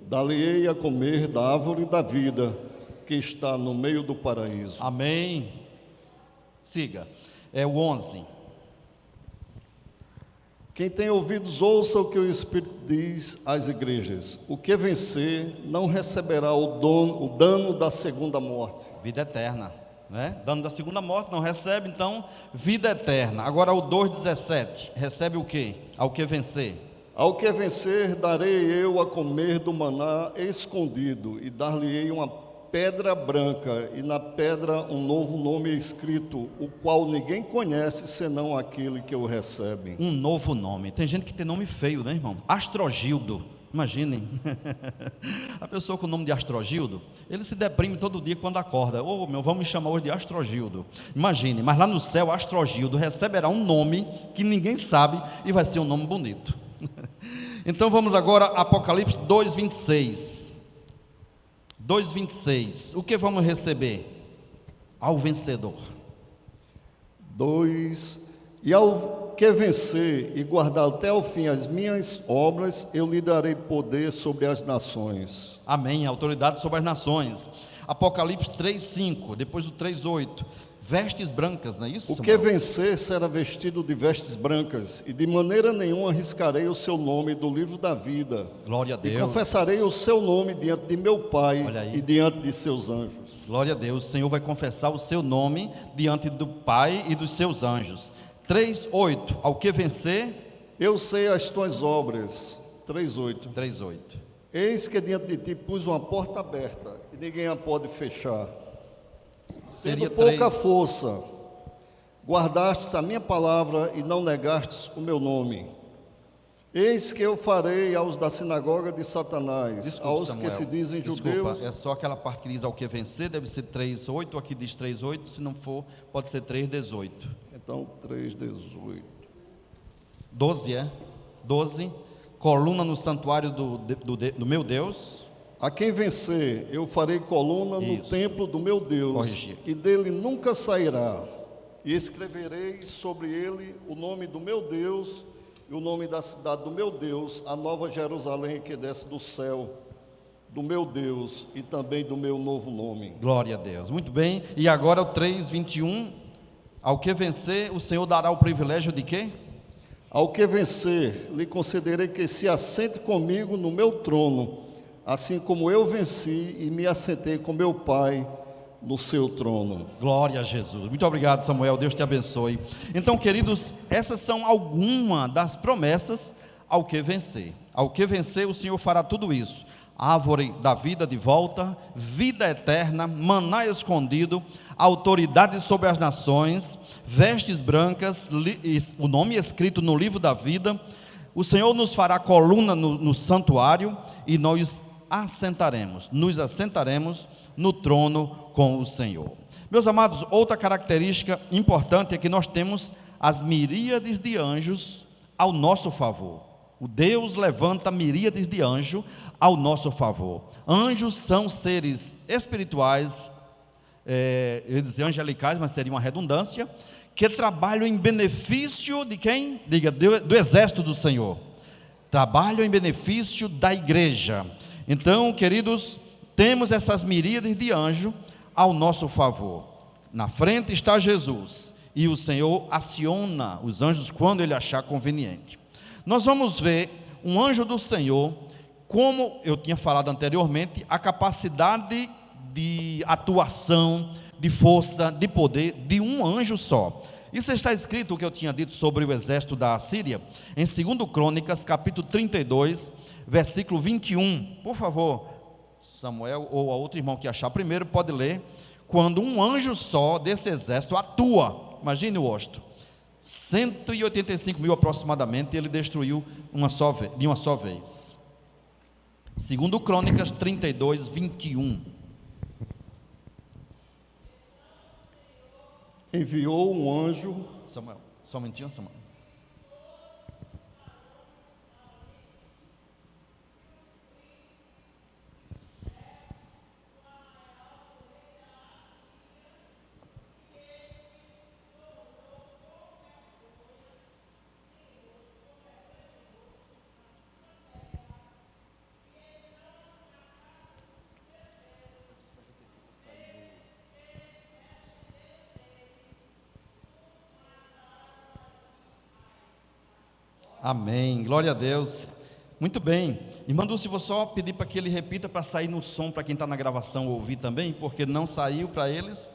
dá-lhe-ei a comer da árvore da vida, que está no meio do paraíso. Amém. Siga, é o 11. Quem tem ouvidos, ouça o que o Espírito diz às igrejas. O que vencer não receberá o dano da segunda morte. Vida eterna, né? Dano da segunda morte não recebe, então, vida eterna. Agora o 2:17, recebe o quê? Ao que vencer. Ao que vencer, darei eu a comer do maná escondido, e dar-lhe-ei uma pedra branca, e na pedra um novo nome escrito, o qual ninguém conhece, senão aquele que o recebe. Um novo nome. Tem gente que tem nome feio, né, irmão? Astrogildo. Imaginem. A pessoa com o nome de Astrogildo, ele se deprime todo dia quando acorda. Ô, meu, vamos me chamar hoje de Astrogildo. Imagine, mas lá no céu, Astrogildo receberá um nome que ninguém sabe e vai ser um nome bonito. Então vamos agora a Apocalipse 2:26. 2:26. O que vamos receber? Ao vencedor. 2. E ao que vencer e guardar até o fim as minhas obras, eu lhe darei poder sobre as nações. Amém. Autoridade sobre as nações. Apocalipse 3:5. Depois do 3:8. Vestes brancas, não é isso? O que vencer será vestido de vestes brancas, e de maneira nenhuma arriscarei o seu nome do livro da vida. Glória a Deus. E confessarei o seu nome diante de meu Pai Olha aí. e diante de seus anjos. Glória a Deus. O Senhor vai confessar o seu nome diante do Pai e dos seus anjos. 3:8. Ao que vencer? Eu sei as tuas obras. 3:8. 3:8. Eis que diante de ti pus uma porta aberta, e ninguém a pode fechar. Seria Tendo pouca 3. força, guardastes a minha palavra e não negastes o meu nome. Eis que eu farei aos da sinagoga de Satanás, Desculpe, aos Samuel. que se dizem Desculpa, judeus. é só aquela parte que diz ao que vencer, deve ser 3:8, aqui diz 3:8, se não for, pode ser 3:18. Então, 3:18. 12 é? 12. Coluna no santuário do meu Deus. A quem vencer, eu farei coluna no Isso. templo do meu Deus, Corrigir. e dele nunca sairá. E escreverei sobre ele o nome do meu Deus e o nome da cidade do meu Deus, a nova Jerusalém que desce do céu, do meu Deus, e também do meu novo nome. Glória a Deus. Muito bem. E agora o 3:21. Ao que vencer, o Senhor dará o privilégio de quê? Ao que vencer, lhe concederei que se assente comigo no meu trono, assim como eu venci e me assentei com meu Pai no seu trono. Glória a Jesus. Muito obrigado, Samuel. Deus te abençoe. Então, queridos, essas são algumas das promessas ao que vencer. Ao que vencer, o Senhor fará tudo isso. Árvore da vida de volta, vida eterna, maná escondido, autoridade sobre as nações, vestes brancas, o nome escrito no livro da vida. O Senhor nos fará coluna no santuário e nós nos assentaremos no trono com o Senhor. Meus amados, outra característica importante é que nós temos as miríades de anjos ao nosso favor. O Deus levanta miríades de anjos ao nosso favor. Anjos são seres espirituais, eu ia dizer angelicais, mas seria uma redundância, que trabalham em benefício de quem? Diga, do exército do Senhor. Trabalham em benefício da igreja. Então, queridos, temos essas miríades de anjos ao nosso favor. Na frente está Jesus, e o Senhor aciona os anjos quando Ele achar conveniente. Nós vamos ver um anjo do Senhor, como eu tinha falado anteriormente, a capacidade de atuação, de força, de poder de um anjo só. Isso está escrito, o que eu tinha dito sobre o exército da Assíria, em 2 Crônicas, capítulo 32, versículo 21. Por favor, Samuel ou a outro irmão que achar primeiro, pode ler. Quando um anjo só desse exército atua, imagine o hosto, 185 mil aproximadamente, ele destruiu de uma só vez. 2 Crônicas 32, 21. Enviou um anjo. Samuel, só um momentinho, Samuel. Amém, glória a Deus. Muito bem, irmã Dulce, vou só pedir para que ele repita para sair no som, para quem está na gravação ouvir também, porque não saiu para eles.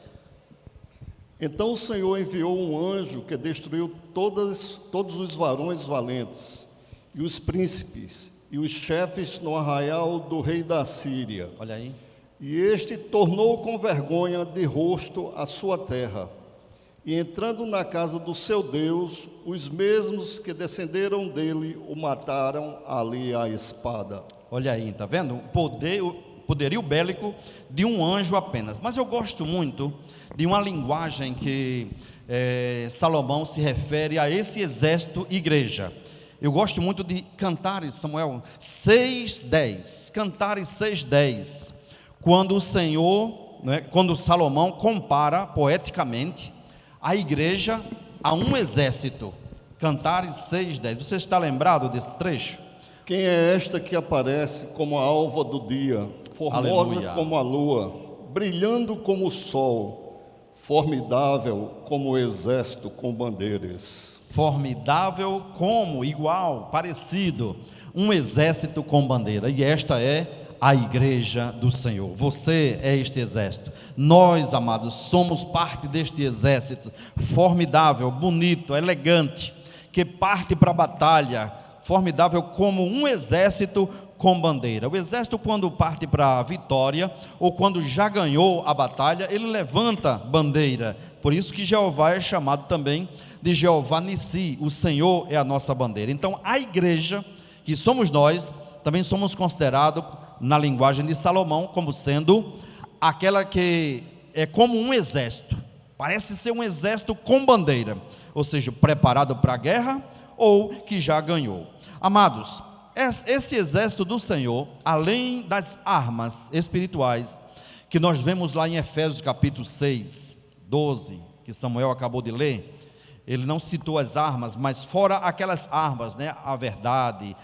Então o Senhor enviou um anjo que destruiu todos os varões valentes, e os príncipes, e os chefes no arraial do rei da Síria. Olha aí. E este tornou com vergonha de rosto a sua terra. E entrando na casa do seu Deus, os mesmos que descenderam dele o mataram ali à espada. Olha aí, está vendo? O poderio bélico de um anjo apenas. Mas eu gosto muito de uma linguagem que Salomão se refere a esse exército igreja. Eu gosto muito de Cantares, Samuel, 6:10. Cantares 6:10. Quando o Senhor, quando Salomão compara poeticamente a igreja a um exército. Cantares 6:10. Você está lembrado desse trecho? Quem é esta que aparece como a alva do dia, formosa Aleluia. como a lua, brilhando como o sol, formidável como o exército com bandeiras? Formidável como, igual, parecido, um exército com bandeira. E esta é a igreja do Senhor. Você é este exército. Nós, amados, somos parte deste exército formidável, bonito, elegante, que parte para a batalha, formidável como um exército com bandeira. O exército, quando parte para a vitória, ou quando já ganhou a batalha, ele levanta bandeira. Por isso que Jeová é chamado também de Jeová Nissi, o Senhor é a nossa bandeira. Então, a igreja, que somos nós, também somos considerados, na linguagem de Salomão, como sendo aquela que é como um exército, parece ser um exército com bandeira, ou seja, preparado para a guerra ou que já ganhou. Amados, esse exército do Senhor, além das armas espirituais, que nós vemos lá em Efésios capítulo 6, 12, que Samuel acabou de ler, ele não citou as armas, mas fora aquelas armas, a verdade,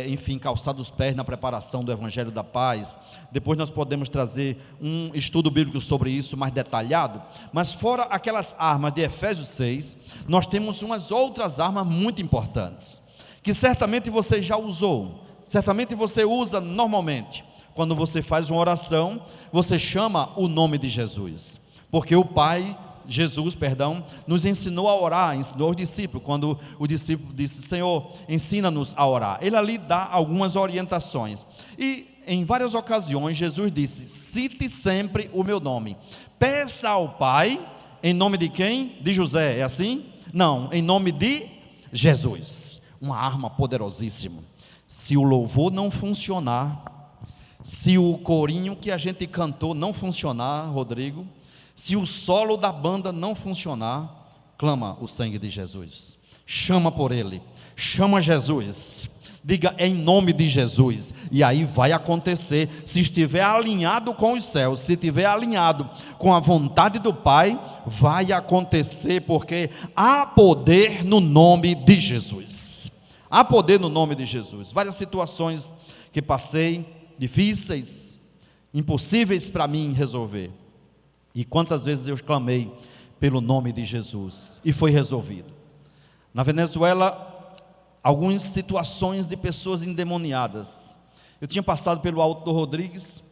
enfim, calçar os pés na preparação do Evangelho da Paz. Depois nós podemos trazer um estudo bíblico sobre isso mais detalhado. Mas fora aquelas armas de Efésios 6, nós temos umas outras armas muito importantes, que certamente você já usou, certamente você usa normalmente. Quando você faz uma oração, você chama o nome de Jesus, porque o Pai... Jesus, nos ensinou a orar, ensinou aos discípulos, quando o discípulo disse, Senhor, ensina-nos a orar. Ele ali dá algumas orientações, e em várias ocasiões Jesus disse, cite sempre o meu nome, peça ao Pai, em nome de quem? De José, é assim? Não, em nome de Jesus, uma arma poderosíssima. Se o louvor não funcionar, se o corinho que a gente cantou não funcionar, Rodrigo, se o solo da banda não funcionar, clama o sangue de Jesus, chama por ele, chama Jesus, Diga em nome de Jesus. E aí vai acontecer. Se estiver alinhado com os céus, se estiver alinhado com a vontade do Pai, vai acontecer, porque há poder no nome de Jesus. Há poder no nome de Jesus. Várias situações que passei, difíceis, impossíveis para mim resolver. E quantas vezes eu clamei pelo nome de Jesus e foi resolvido. Na Venezuela, algumas situações de pessoas endemoniadas. Eu tinha passado pelo Alto do Rodrigues,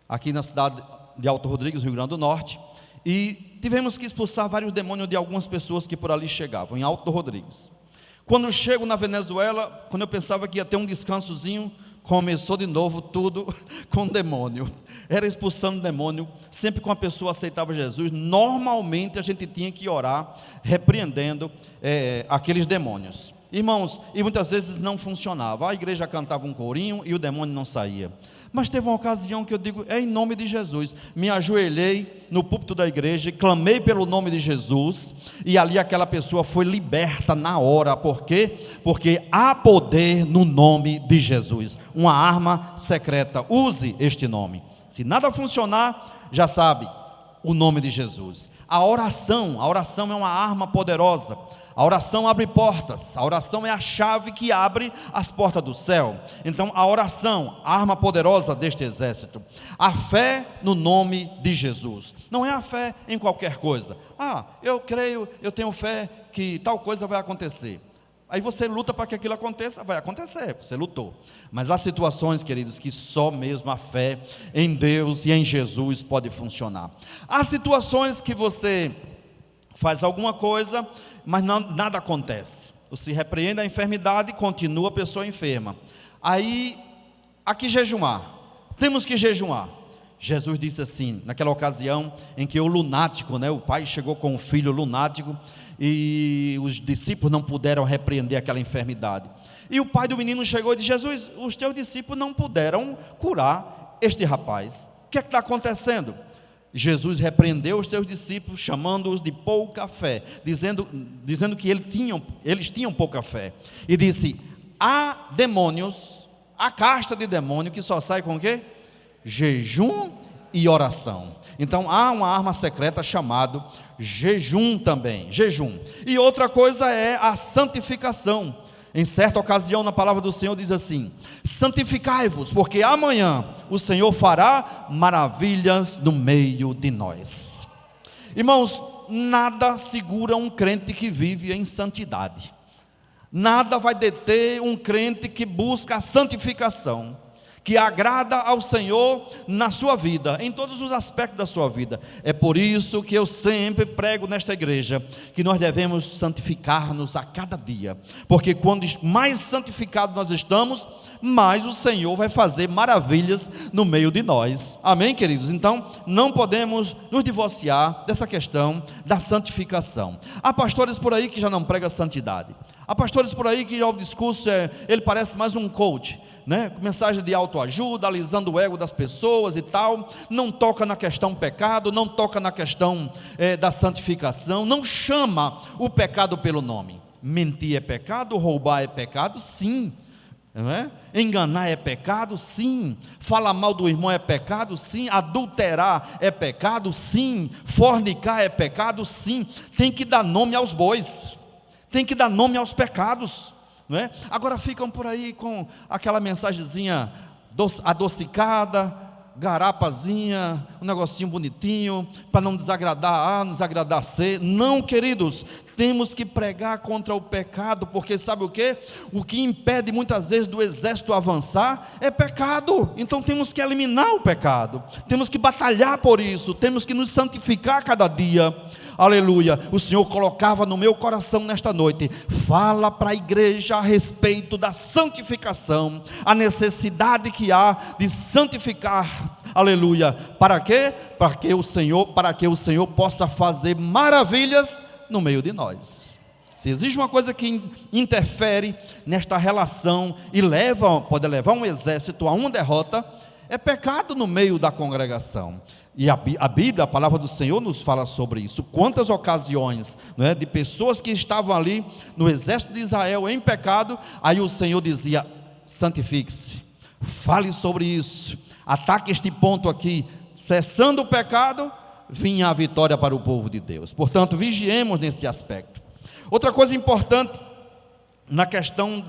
aqui na cidade de Alto Rodrigues, Rio Grande do Norte, e tivemos que expulsar vários demônios de algumas pessoas que por ali chegavam, em Alto do Rodrigues. Quando eu chego na Venezuela, quando eu pensava que ia ter um descansozinho, começou de novo tudo com demônio. Era expulsando demônio. Sempre que uma pessoa aceitava Jesus, normalmente a gente tinha que orar, repreendendo aqueles demônios. Irmãos, e muitas vezes não funcionava. A igreja cantava um corinho e o demônio não saía. Mas teve uma ocasião que eu digo, é em nome de Jesus. Me ajoelhei no púlpito da igreja, clamei pelo nome de Jesus, e ali aquela pessoa foi liberta na hora. Por quê? Porque há poder no nome de Jesus. Uma arma secreta. Use este nome. Se nada funcionar, já sabe, o nome de Jesus. A oração é uma arma poderosa. A oração abre portas, a oração é a chave que abre as portas do céu. Então a oração, a arma poderosa deste exército. A fé no nome de Jesus. Não é a fé em qualquer coisa. Eu creio, eu tenho fé que tal coisa vai acontecer. Aí você luta para que aquilo aconteça, vai acontecer, você lutou. Mas há situações, queridos, que só mesmo a fé em Deus e em Jesus pode funcionar. Há situações que você faz alguma coisa, mas nada acontece. Você repreende a enfermidade e continua a pessoa enferma. Aí, há que jejuar. Temos que jejuar. Jesus disse assim, naquela ocasião em que o lunático, o pai chegou com o filho lunático e os discípulos não puderam repreender aquela enfermidade. E o pai do menino chegou e disse: Jesus, os teus discípulos não puderam curar este rapaz. O que é que está acontecendo? Jesus repreendeu os seus discípulos, chamando-os de pouca fé, dizendo que eles tinham pouca fé, e disse: há demônios, há casta de demônio que só sai com o quê? Jejum e oração. Então há uma arma secreta chamada jejum também, jejum. E outra coisa é a santificação. Em certa ocasião, na palavra do Senhor diz assim: santificai-vos, porque amanhã o Senhor fará maravilhas no meio de nós. Irmãos, nada segura um crente que vive em santidade. Nada vai deter um crente que busca a santificação, que agrada ao Senhor na sua vida, em todos os aspectos da sua vida. É por isso que eu sempre prego nesta igreja, que nós devemos santificar-nos a cada dia, porque quando mais santificados nós estamos, mais o Senhor vai fazer maravilhas no meio de nós. Amém, queridos? Então, não podemos nos divorciar dessa questão da santificação. Há pastores por aí que já não pregam santidade. Há pastores por aí que já o discurso ele parece mais um coach, mensagem de autoajuda, alisando o ego das pessoas e tal. Não toca na questão pecado, não toca na questão da santificação, não chama o pecado pelo nome. Mentir é pecado, roubar é pecado, sim. Enganar é pecado, sim. Falar mal do irmão é pecado, sim. Adulterar é pecado, sim. Fornicar é pecado, sim. Tem que dar nome aos bois, tem que dar nome aos pecados, Agora ficam por aí com aquela mensagenzinha adocicada, garapazinha, um negocinho bonitinho, para não desagradar A, não desagradar C. Não, queridos, temos que pregar contra o pecado, porque sabe o quê? O que impede muitas vezes do exército avançar é pecado. Então temos que eliminar o pecado, temos que batalhar por isso, temos que nos santificar cada dia. Aleluia. O Senhor colocava no meu coração nesta noite: fala para a igreja a respeito da santificação, a necessidade que há de santificar. Aleluia. Para quê? Para que o Senhor possa fazer maravilhas no meio de nós. Se existe uma coisa que interfere nesta relação e pode levar um exército a uma derrota, é pecado no meio da congregação. E a Bíblia, a palavra do Senhor nos fala sobre isso. Quantas ocasiões de pessoas que estavam ali no exército de Israel em pecado, aí o Senhor dizia: santifique-se. Fale sobre isso. Ataque este ponto aqui. Cessando o pecado, vinha a vitória para o povo de Deus. Portanto, vigiemos nesse aspecto. Outra coisa importante na questão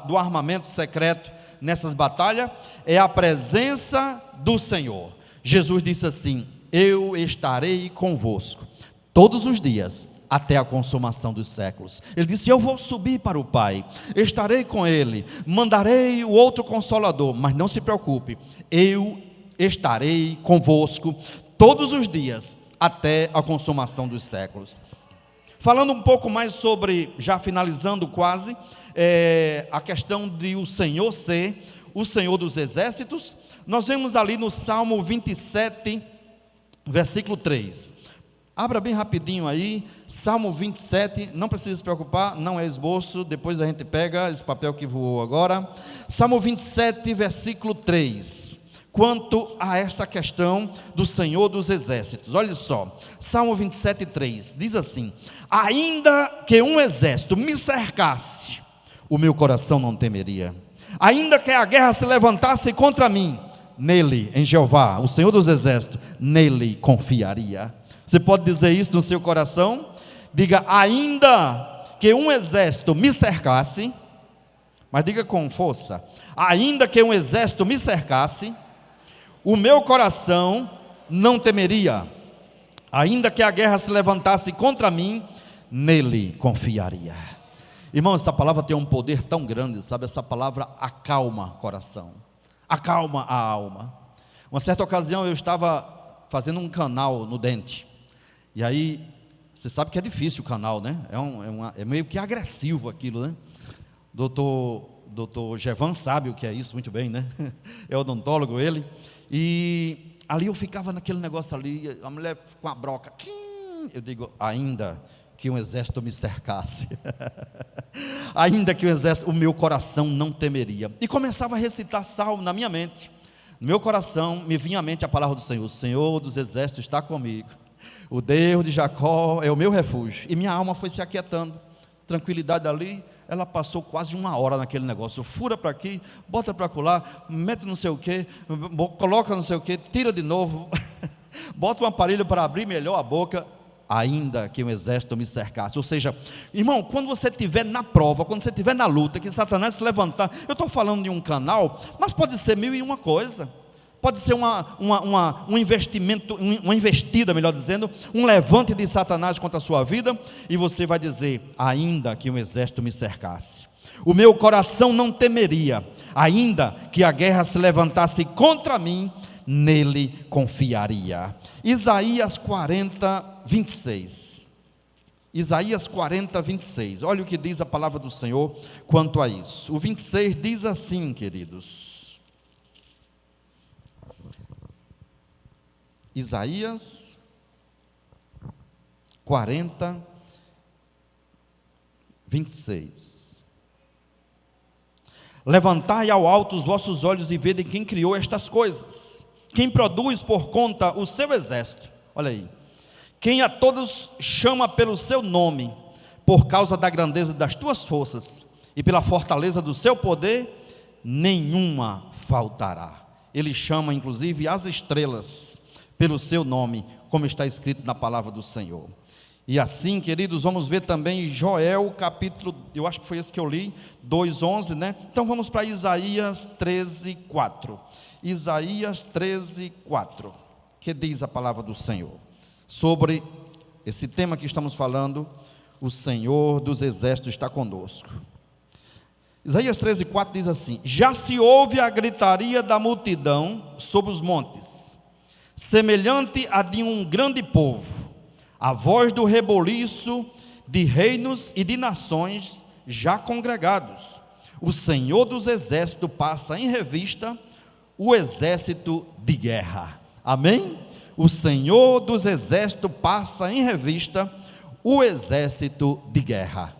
do armamento secreto nessas batalhas é a presença do Senhor. Jesus disse assim: eu estarei convosco todos os dias até a consumação dos séculos. Ele disse: eu vou subir para o Pai, estarei com Ele, mandarei o outro Consolador, mas não se preocupe, eu estarei convosco todos os dias até a consumação dos séculos. Falando um pouco mais sobre, já finalizando quase, a questão de o Senhor ser o Senhor dos exércitos, nós vemos ali no Salmo 27, versículo 3. Abra bem rapidinho aí, Salmo 27, não precisa se preocupar, não é esboço, depois a gente pega esse papel que voou agora. Salmo 27, versículo 3, quanto a esta questão do Senhor dos exércitos. Olha só, Salmo 27, 3, diz assim: ainda que um exército me cercasse, o meu coração não temeria. Ainda que a guerra se levantasse contra mim, nele, em Jeová, o Senhor dos exércitos, nele confiaria. Você pode dizer isso no seu coração? Diga: ainda que um exército me cercasse, mas diga com força: ainda que um exército me cercasse, o meu coração não temeria. Ainda que a guerra se levantasse contra mim, nele confiaria. Irmão, essa palavra tem um poder tão grande, sabe? Essa palavra acalma o coração, acalma a alma. Uma certa ocasião eu estava fazendo um canal no dente. E aí, você sabe que é difícil o canal, né? É meio que agressivo aquilo, né? Doutor Gevan sabe o que é isso muito bem, né? É odontólogo ele. E ali eu ficava naquele negócio ali, a mulher com a broca. Eu digo: ainda que um exército me cercasse, ainda que um exército, o meu coração não temeria. E começava a recitar salmo na minha mente. No meu coração me vinha à mente a palavra do Senhor: o Senhor dos exércitos está comigo, o Deus de Jacó é o meu refúgio. E minha alma foi se aquietando, tranquilidade ali. Ela passou quase uma hora naquele negócio, fura para aqui, bota para colar, mete não sei o que, coloca não sei o que, tira de novo, bota um aparelho para abrir melhor a boca, ainda que um exército me cercasse. Ou seja, irmão, quando você estiver na prova, quando você estiver na luta, que Satanás se levantar, eu estou falando de um canal, mas pode ser 1001 coisa, pode ser um investimento, uma investida, melhor dizendo, um levante de Satanás contra a sua vida, e você vai dizer: ainda que um exército me cercasse, o meu coração não temeria. Ainda que a guerra se levantasse contra mim, nele confiaria. Isaías 40, 26. Isaías 40, 26. Olha o que diz a palavra do Senhor quanto a isso. O 26 diz assim, queridos. Isaías 40, 26. Levantai ao alto os vossos olhos e vede quem criou estas coisas, quem produz por conta o seu exército. Olha aí, quem a todos chama pelo seu nome, por causa da grandeza das tuas forças e pela fortaleza do seu poder, nenhuma faltará. Ele chama inclusive as estrelas pelo seu nome, como está escrito na palavra do Senhor. E assim, queridos, vamos ver também Joel capítulo, eu acho que foi esse que eu li, 2:11, né? Então vamos para Isaías 13:4. Isaías 13:4, que diz a palavra do Senhor sobre esse tema que estamos falando: o Senhor dos exércitos está conosco. Isaías 13:4 diz assim: já se ouve a gritaria da multidão sobre os montes, semelhante a de um grande povo, a voz do reboliço de reinos e de nações já congregados. O Senhor dos exércitos passa em revista o exército de guerra. Amém? O Senhor dos exércitos passa em revista o exército de guerra.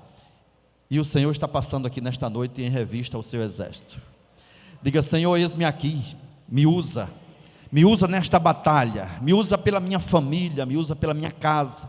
E o Senhor está passando aqui nesta noite em revista o seu exército. Diga: Senhor, eis-me aqui, me usa nesta batalha, me usa pela minha família, me usa pela minha casa,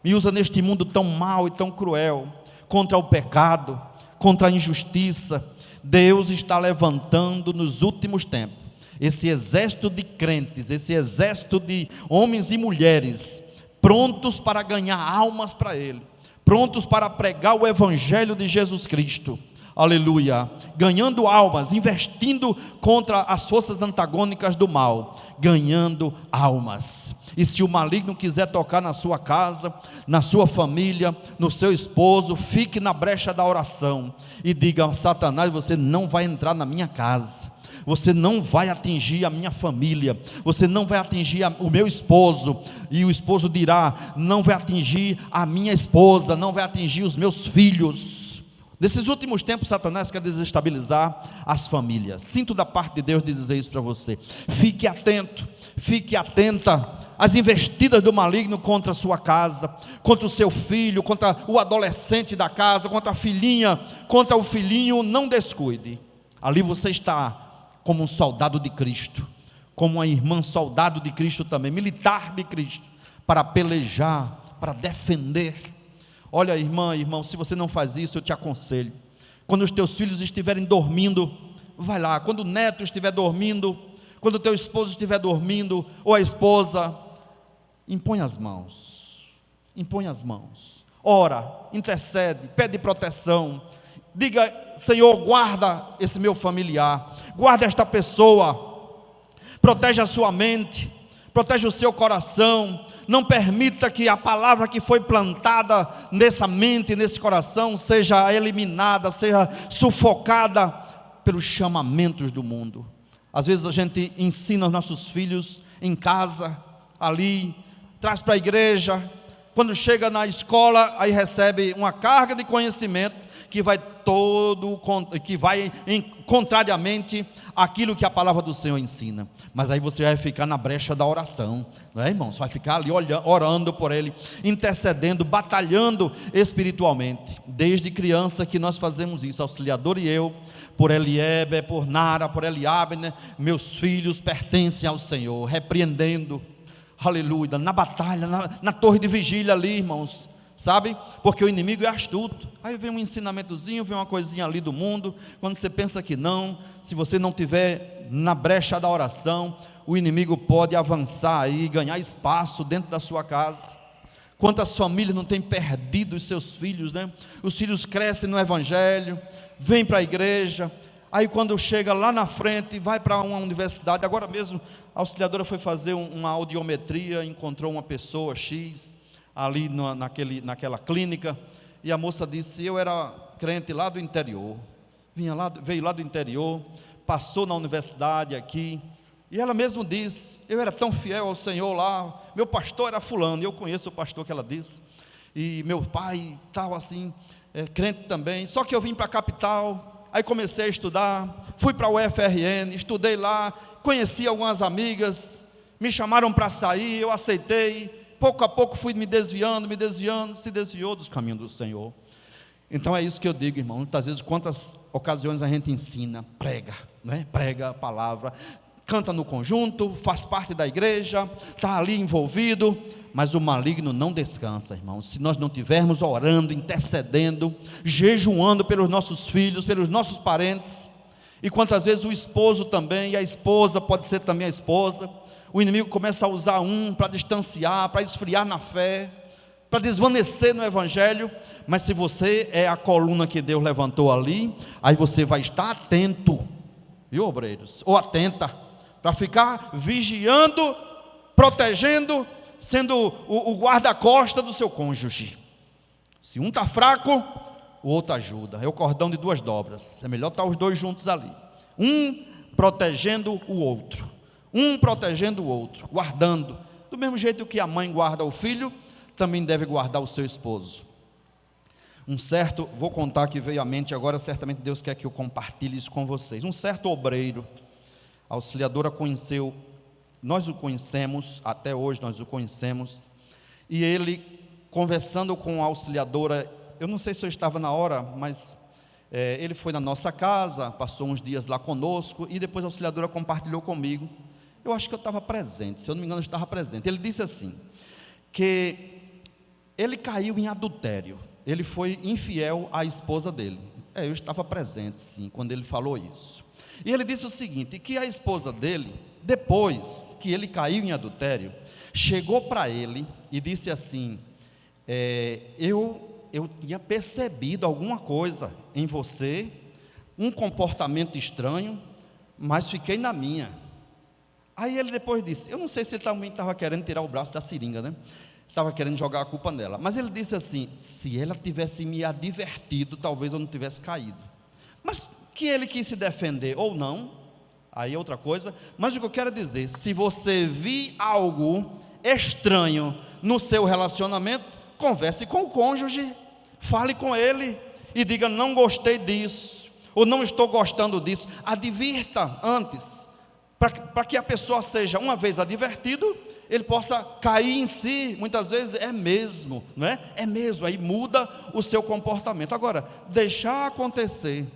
me usa neste mundo tão mau e tão cruel, contra o pecado, contra a injustiça. Deus está levantando nos últimos tempos esse exército de crentes, esse exército de homens e mulheres prontos para ganhar almas para Ele, prontos para pregar o Evangelho de Jesus Cristo, aleluia, ganhando almas, investindo contra as forças antagônicas do mal, ganhando almas. E se o maligno quiser tocar na sua casa, na sua família, no seu esposo, fique na brecha da oração e diga: Satanás, você não vai entrar na minha casa, você não vai atingir a minha família, você não vai atingir o meu esposo, e o esposo dirá: não vai atingir a minha esposa, não vai atingir os meus filhos. Nesses últimos tempos, Satanás quer desestabilizar as famílias. Sinto da parte de Deus de dizer isso para você. Fique atento, fique atenta às investidas do maligno contra a sua casa, contra o seu filho, contra o adolescente da casa, contra a filhinha, contra o filhinho. Não descuide. Ali você está como um soldado de Cristo, como uma irmã soldado de Cristo também, militar de Cristo, para pelejar, para defender. Olha, irmã, irmão, se você não faz isso, eu te aconselho, quando os teus filhos estiverem dormindo, vai lá, quando o neto estiver dormindo, quando o teu esposo estiver dormindo, ou a esposa, impõe as mãos, ora, intercede, pede proteção, diga: Senhor, guarda esse meu familiar, guarda esta pessoa, protege a sua mente, protege o seu coração. Não permita que a palavra que foi plantada nessa mente, nesse coração, seja eliminada, seja sufocada pelos chamamentos do mundo. Às vezes a gente ensina os nossos filhos em casa, ali, traz para a igreja, quando chega na escola, aí recebe uma carga de conhecimento que vai contrariamente àquilo que a palavra do Senhor ensina. Mas aí você vai ficar na brecha da oração, não é, irmão? Você vai ficar ali orando por ele, intercedendo, batalhando espiritualmente. Desde criança que nós fazemos isso, Auxiliador e eu, por Eliebe, por Nara, por Eliabe, né? Meus filhos pertencem ao Senhor, repreendendo, aleluia, na batalha, na torre de vigília ali, irmãos, sabe? Porque o inimigo é astuto. Aí vem um ensinamentozinho, vem uma coisinha ali do mundo. Quando você pensa que não, se você não tiver na brecha da oração, o inimigo pode avançar aí, ganhar espaço dentro da sua casa. Quantas famílias não têm perdido os seus filhos, né? Os filhos crescem no Evangelho, vêm para a igreja, aí quando chega lá na frente, vai para uma universidade. Agora mesmo a auxiliadora foi fazer uma audiometria, encontrou uma pessoa X ali naquela clínica, e a moça disse: eu era crente lá do interior, veio lá do interior, passou na universidade aqui, e ela mesmo disse: eu era tão fiel ao Senhor lá, meu pastor era fulano, eu conheço o pastor que ela disse, e meu pai tal assim, crente também, só que eu vim para a capital, aí comecei a estudar, fui para o UFRN, estudei lá, conheci algumas amigas, me chamaram para sair, eu aceitei, pouco a pouco fui me desviando, se desviou dos caminhos do Senhor. Então é isso que eu digo, irmão. Muitas vezes, quantas ocasiões a gente ensina, prega, né? Prega a palavra, canta no conjunto, faz parte da igreja, está ali envolvido, mas o maligno não descansa, irmão. Se nós não estivermos orando, intercedendo, jejuando pelos nossos filhos, pelos nossos parentes, e quantas vezes o esposo também, e a esposa pode ser também a esposa, o inimigo começa a usar para distanciar, para esfriar na fé, para desvanecer no Evangelho. Mas se você é a coluna que Deus levantou ali, aí você vai estar atento, viu, obreiros? Ou atenta, para ficar vigiando, protegendo, sendo o guarda-costa do seu cônjuge. Se um está fraco, o outro ajuda. É o cordão de duas dobras, é melhor estar os dois juntos ali, um protegendo o outro, guardando. Do mesmo jeito que a mãe guarda o filho, também deve guardar o seu esposo. Vou contar que veio à mente agora, certamente Deus quer que eu compartilhe isso com vocês. Um certo obreiro, a auxiliadora conheceu, nós o conhecemos, até hoje nós o conhecemos, e ele, conversando com a auxiliadora, eu não sei se eu estava na hora, mas ele foi na nossa casa, passou uns dias lá conosco, e depois a auxiliadora compartilhou comigo. Eu acho que eu estava presente, se eu não me engano eu estava presente. Ele disse assim, que ele caiu em adultério, ele foi infiel à esposa dele. Eu estava presente, sim, quando ele falou isso. E ele disse o seguinte, que a esposa dele, depois que ele caiu em adultério, chegou para ele e disse assim, eu tinha percebido alguma coisa em você, um comportamento estranho, mas fiquei na minha. Aí ele depois disse, eu não sei se ele também estava querendo tirar o braço da seringa, né? Estava querendo jogar a culpa nela, mas ele disse assim, se ela tivesse me advertido, talvez eu não tivesse caído. Mas que ele quis se defender ou não, aí é outra coisa, mas o que eu quero dizer, se você vir algo estranho no seu relacionamento, converse com o cônjuge, fale com ele e diga, não gostei disso, ou não estou gostando disso, advirta antes, para que a pessoa seja, uma vez advertido, ele possa cair em si, muitas vezes é mesmo, não é? É mesmo, aí muda o seu comportamento. Agora, deixar acontecer,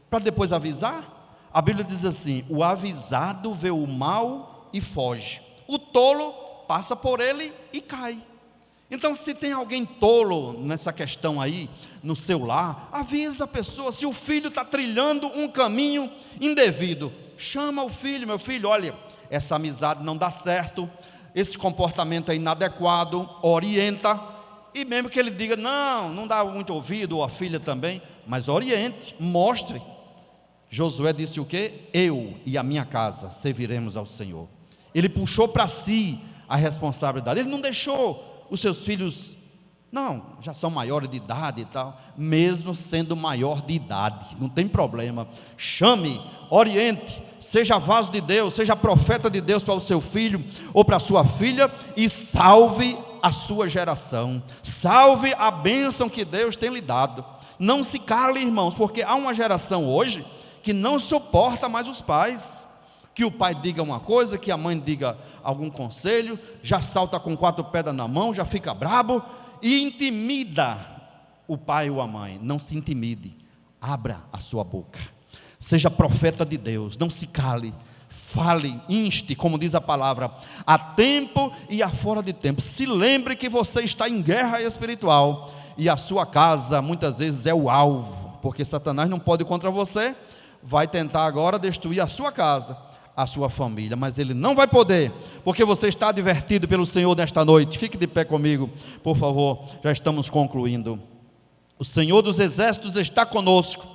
para depois avisar, a Bíblia diz assim, o avisado vê o mal e foge, o tolo passa por ele e cai. Então, se tem alguém tolo nessa questão aí, no seu lar, avisa a pessoa, se o filho está trilhando um caminho indevido, chama o filho, meu filho, olha, essa amizade não dá certo, esse comportamento é inadequado, orienta, e mesmo que ele diga, não dá muito ouvido, ou a filha também, mas oriente, mostre. Josué disse o quê? Eu e a minha casa serviremos ao Senhor. Ele puxou para si a responsabilidade, ele não deixou os seus filhos, não, já são maiores de idade e tal, mesmo sendo maior de idade, não tem problema, chame, oriente, seja vaso de Deus, seja profeta de Deus para o seu filho ou para a sua filha, e salve a sua geração, salve a bênção que Deus tem lhe dado. Não se cale, irmãos, porque há uma geração hoje que não suporta mais os pais, que o pai diga uma coisa, que a mãe diga algum conselho, já salta com 4 pedras na mão, já fica brabo e intimida o pai ou a mãe. Não se intimide, abra a sua boca, seja profeta de Deus, não se cale, fale, inste, como diz a palavra, a tempo e a fora de tempo. Se lembre que você está em guerra espiritual e a sua casa muitas vezes é o alvo, porque Satanás não pode contra você, vai tentar agora destruir a sua casa, a sua família, mas ele não vai poder, porque você está advertido pelo Senhor nesta noite. Fique de pé comigo, por favor, já estamos concluindo. O Senhor dos exércitos está conosco,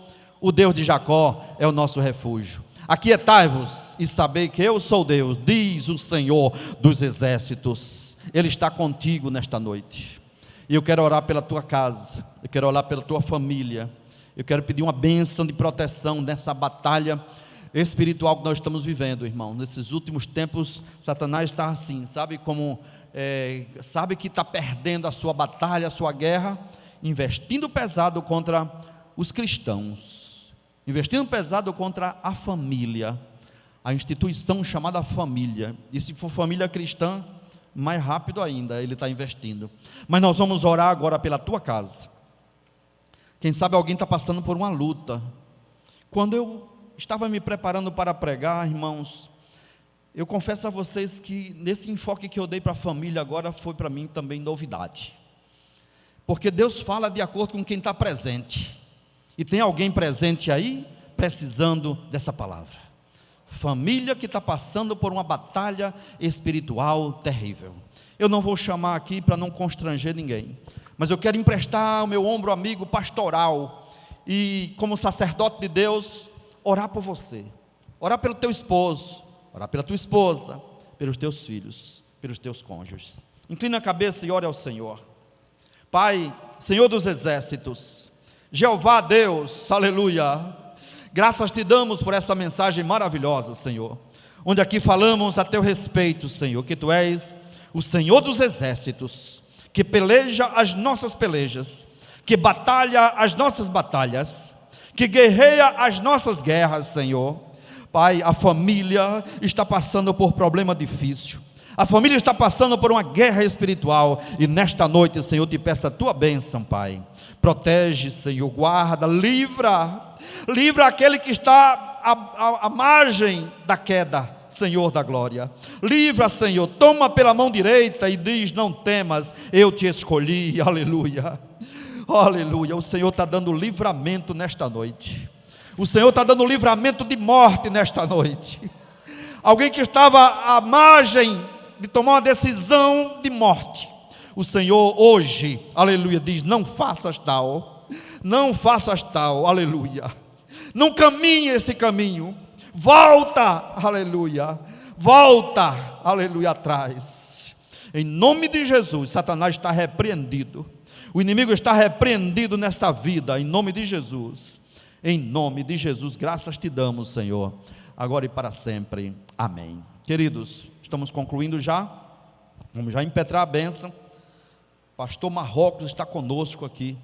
o Deus de Jacó é o nosso refúgio. Aquietai-vos e sabei que eu sou Deus, diz o Senhor dos exércitos. Ele está contigo nesta noite, e eu quero orar pela tua casa, eu quero orar pela tua família, eu quero pedir uma bênção de proteção nessa batalha espiritual que nós estamos vivendo, irmão. Nesses últimos tempos, Satanás está assim, sabe como, sabe que está perdendo a sua batalha, a sua guerra, investindo pesado contra os cristãos, investindo pesado contra a família, a instituição chamada família, e se for família cristã, mais rápido ainda ele está investindo. Mas nós vamos orar agora pela tua casa. Quem sabe alguém está passando por uma luta. Quando eu estava me preparando para pregar, irmãos, eu confesso a vocês que nesse enfoque que eu dei para a família agora foi para mim também novidade, porque Deus fala de acordo com quem está presente, e tem alguém presente aí precisando dessa palavra. Família que está passando por uma batalha espiritual terrível. Eu não vou chamar aqui para não constranger ninguém, mas eu quero emprestar o meu ombro amigo pastoral, e como sacerdote de Deus, orar por você, orar pelo teu esposo, orar pela tua esposa, pelos teus filhos, pelos teus cônjuges. Inclina a cabeça e ore ao Senhor. Pai, Senhor dos exércitos, Jeová Deus, aleluia, graças te damos por essa mensagem maravilhosa, Senhor, onde aqui falamos a teu respeito, Senhor, que tu és o Senhor dos exércitos, que peleja as nossas pelejas, que batalha as nossas batalhas, que guerreia as nossas guerras, Senhor. Pai, a família está passando por problema difícil, a família está passando por uma guerra espiritual, e nesta noite, Senhor, eu te peço a tua bênção, Pai. Protege, Senhor, guarda, livra aquele que está à margem da queda, Senhor da glória. Livra, Senhor, toma pela mão direita e diz: não temas, eu te escolhi, aleluia. Aleluia, o Senhor está dando livramento nesta noite. O Senhor está dando livramento de morte nesta noite. Alguém que estava à margem de tomar uma decisão de morte, o Senhor hoje, aleluia, diz: não faças tal, não faças tal, aleluia, não caminhe esse caminho, volta, aleluia, volta, aleluia, atrás. Em nome de Jesus, Satanás está repreendido, o inimigo está repreendido nesta vida, em nome de Jesus. Em nome de Jesus, graças te damos, Senhor, agora e para sempre, amém. Queridos, estamos concluindo já, vamos já impetrar a bênção. Pastor Marrocos está conosco aqui.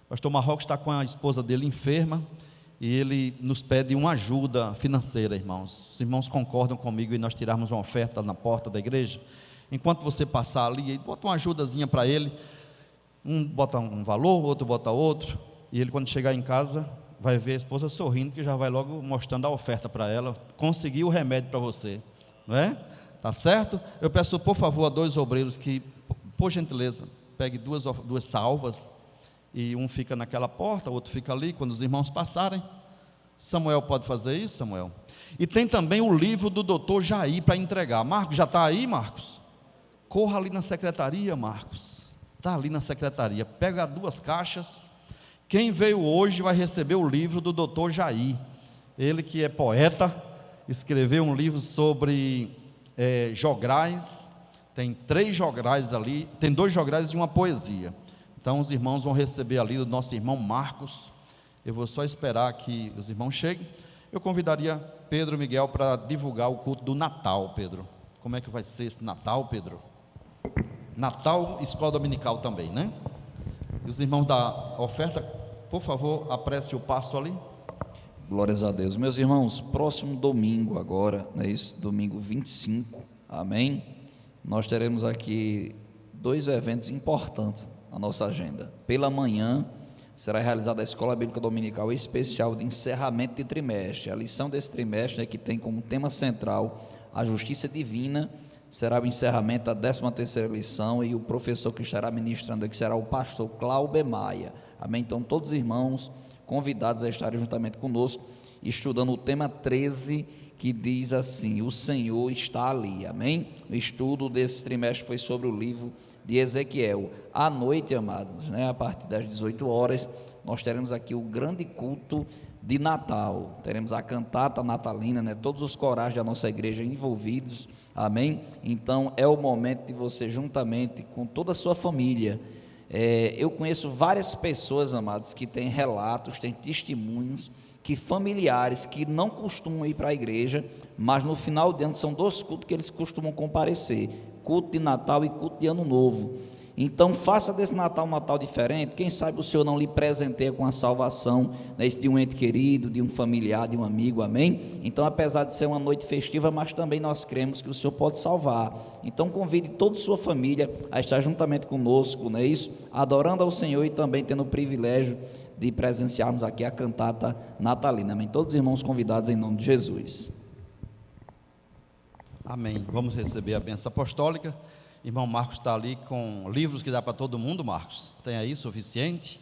Pastor Marrocos está com a esposa dele enferma, e ele nos pede uma ajuda financeira, irmãos. Os irmãos concordam comigo em nós tirarmos uma oferta na porta da igreja? Enquanto você passar ali, bota uma ajudazinha para ele, um bota um valor, outro bota outro, e ele, quando chegar em casa, vai ver a esposa sorrindo, que já vai logo mostrando a oferta para ela. Conseguiu o remédio para você, não é? Tá certo? Eu peço, por favor, a 2 obreiros que, por gentileza, pegue duas salvas, e um fica naquela porta, o outro fica ali, quando os irmãos passarem. Samuel pode fazer isso, Samuel? E tem também o livro do doutor Jair para entregar. Marcos, já está aí, Marcos? Corra ali na secretaria, Marcos. Está ali na secretaria. Pega 2 caixas. Quem veio hoje vai receber o livro do doutor Jair. Ele que é poeta, escreveu um livro sobre jograis. Tem 3 jograis ali, tem 2 jograis e uma poesia. Então os irmãos vão receber ali do nosso irmão Marcos. Eu vou só esperar que os irmãos cheguem. Eu convidaria Pedro Miguel para divulgar o culto do Natal. Pedro, como é que vai ser esse Natal, Pedro? Natal, escola dominical também, né? E os irmãos da oferta, por favor, apresse o passo ali. Glórias a Deus. Meus irmãos, próximo domingo agora, né, isso, domingo 25, amém? Nós teremos aqui 2 eventos importantes na nossa agenda. Pela manhã, será realizada a Escola Bíblica Dominical Especial de encerramento de trimestre. A lição desse trimestre, né, que tem como tema central a justiça divina, será o encerramento da 13ª lição, e o professor que estará ministrando aqui será o pastor Cláudio Maia, amém? Então todos os irmãos convidados a estarem juntamente conosco, estudando o tema 13, que diz assim: o Senhor está ali, amém? O estudo desse trimestre foi sobre o livro de Ezequiel. À noite, amados, né, a partir das 18 horas, nós teremos aqui o grande culto de Natal, teremos a cantata natalina, né, todos os corais da nossa igreja envolvidos, amém? Então é o momento de você, juntamente com toda a sua família, eu conheço várias pessoas, amados, que têm relatos, têm testemunhos, que familiares que não costumam ir para a igreja, mas no final de ano são 2 cultos que eles costumam comparecer, culto de Natal e culto de Ano Novo. Então faça desse Natal um Natal diferente. Quem sabe o Senhor não lhe presenteia com a salvação, né, de um ente querido, de um familiar, de um amigo, amém? Então, apesar de ser uma noite festiva, mas também nós cremos que o Senhor pode salvar. Então convide toda a sua família a estar juntamente conosco, não é isso? Adorando ao Senhor e também tendo o privilégio de presenciarmos aqui a cantata natalina, amém? Todos os irmãos convidados em nome de Jesus. Amém. Vamos receber a bênção apostólica. Irmão Marcos está ali com livros que dá para todo mundo, Marcos. Tem aí suficiente?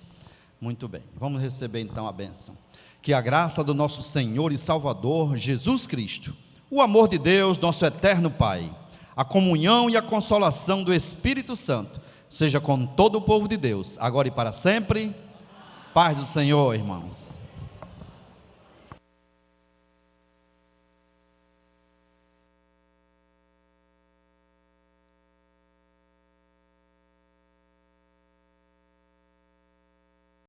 Muito bem. Vamos receber então a bênção. Que a graça do nosso Senhor e Salvador Jesus Cristo, o amor de Deus, nosso eterno Pai, a comunhão e a consolação do Espírito Santo, seja com todo o povo de Deus, agora e para sempre. Paz do Senhor, irmãos.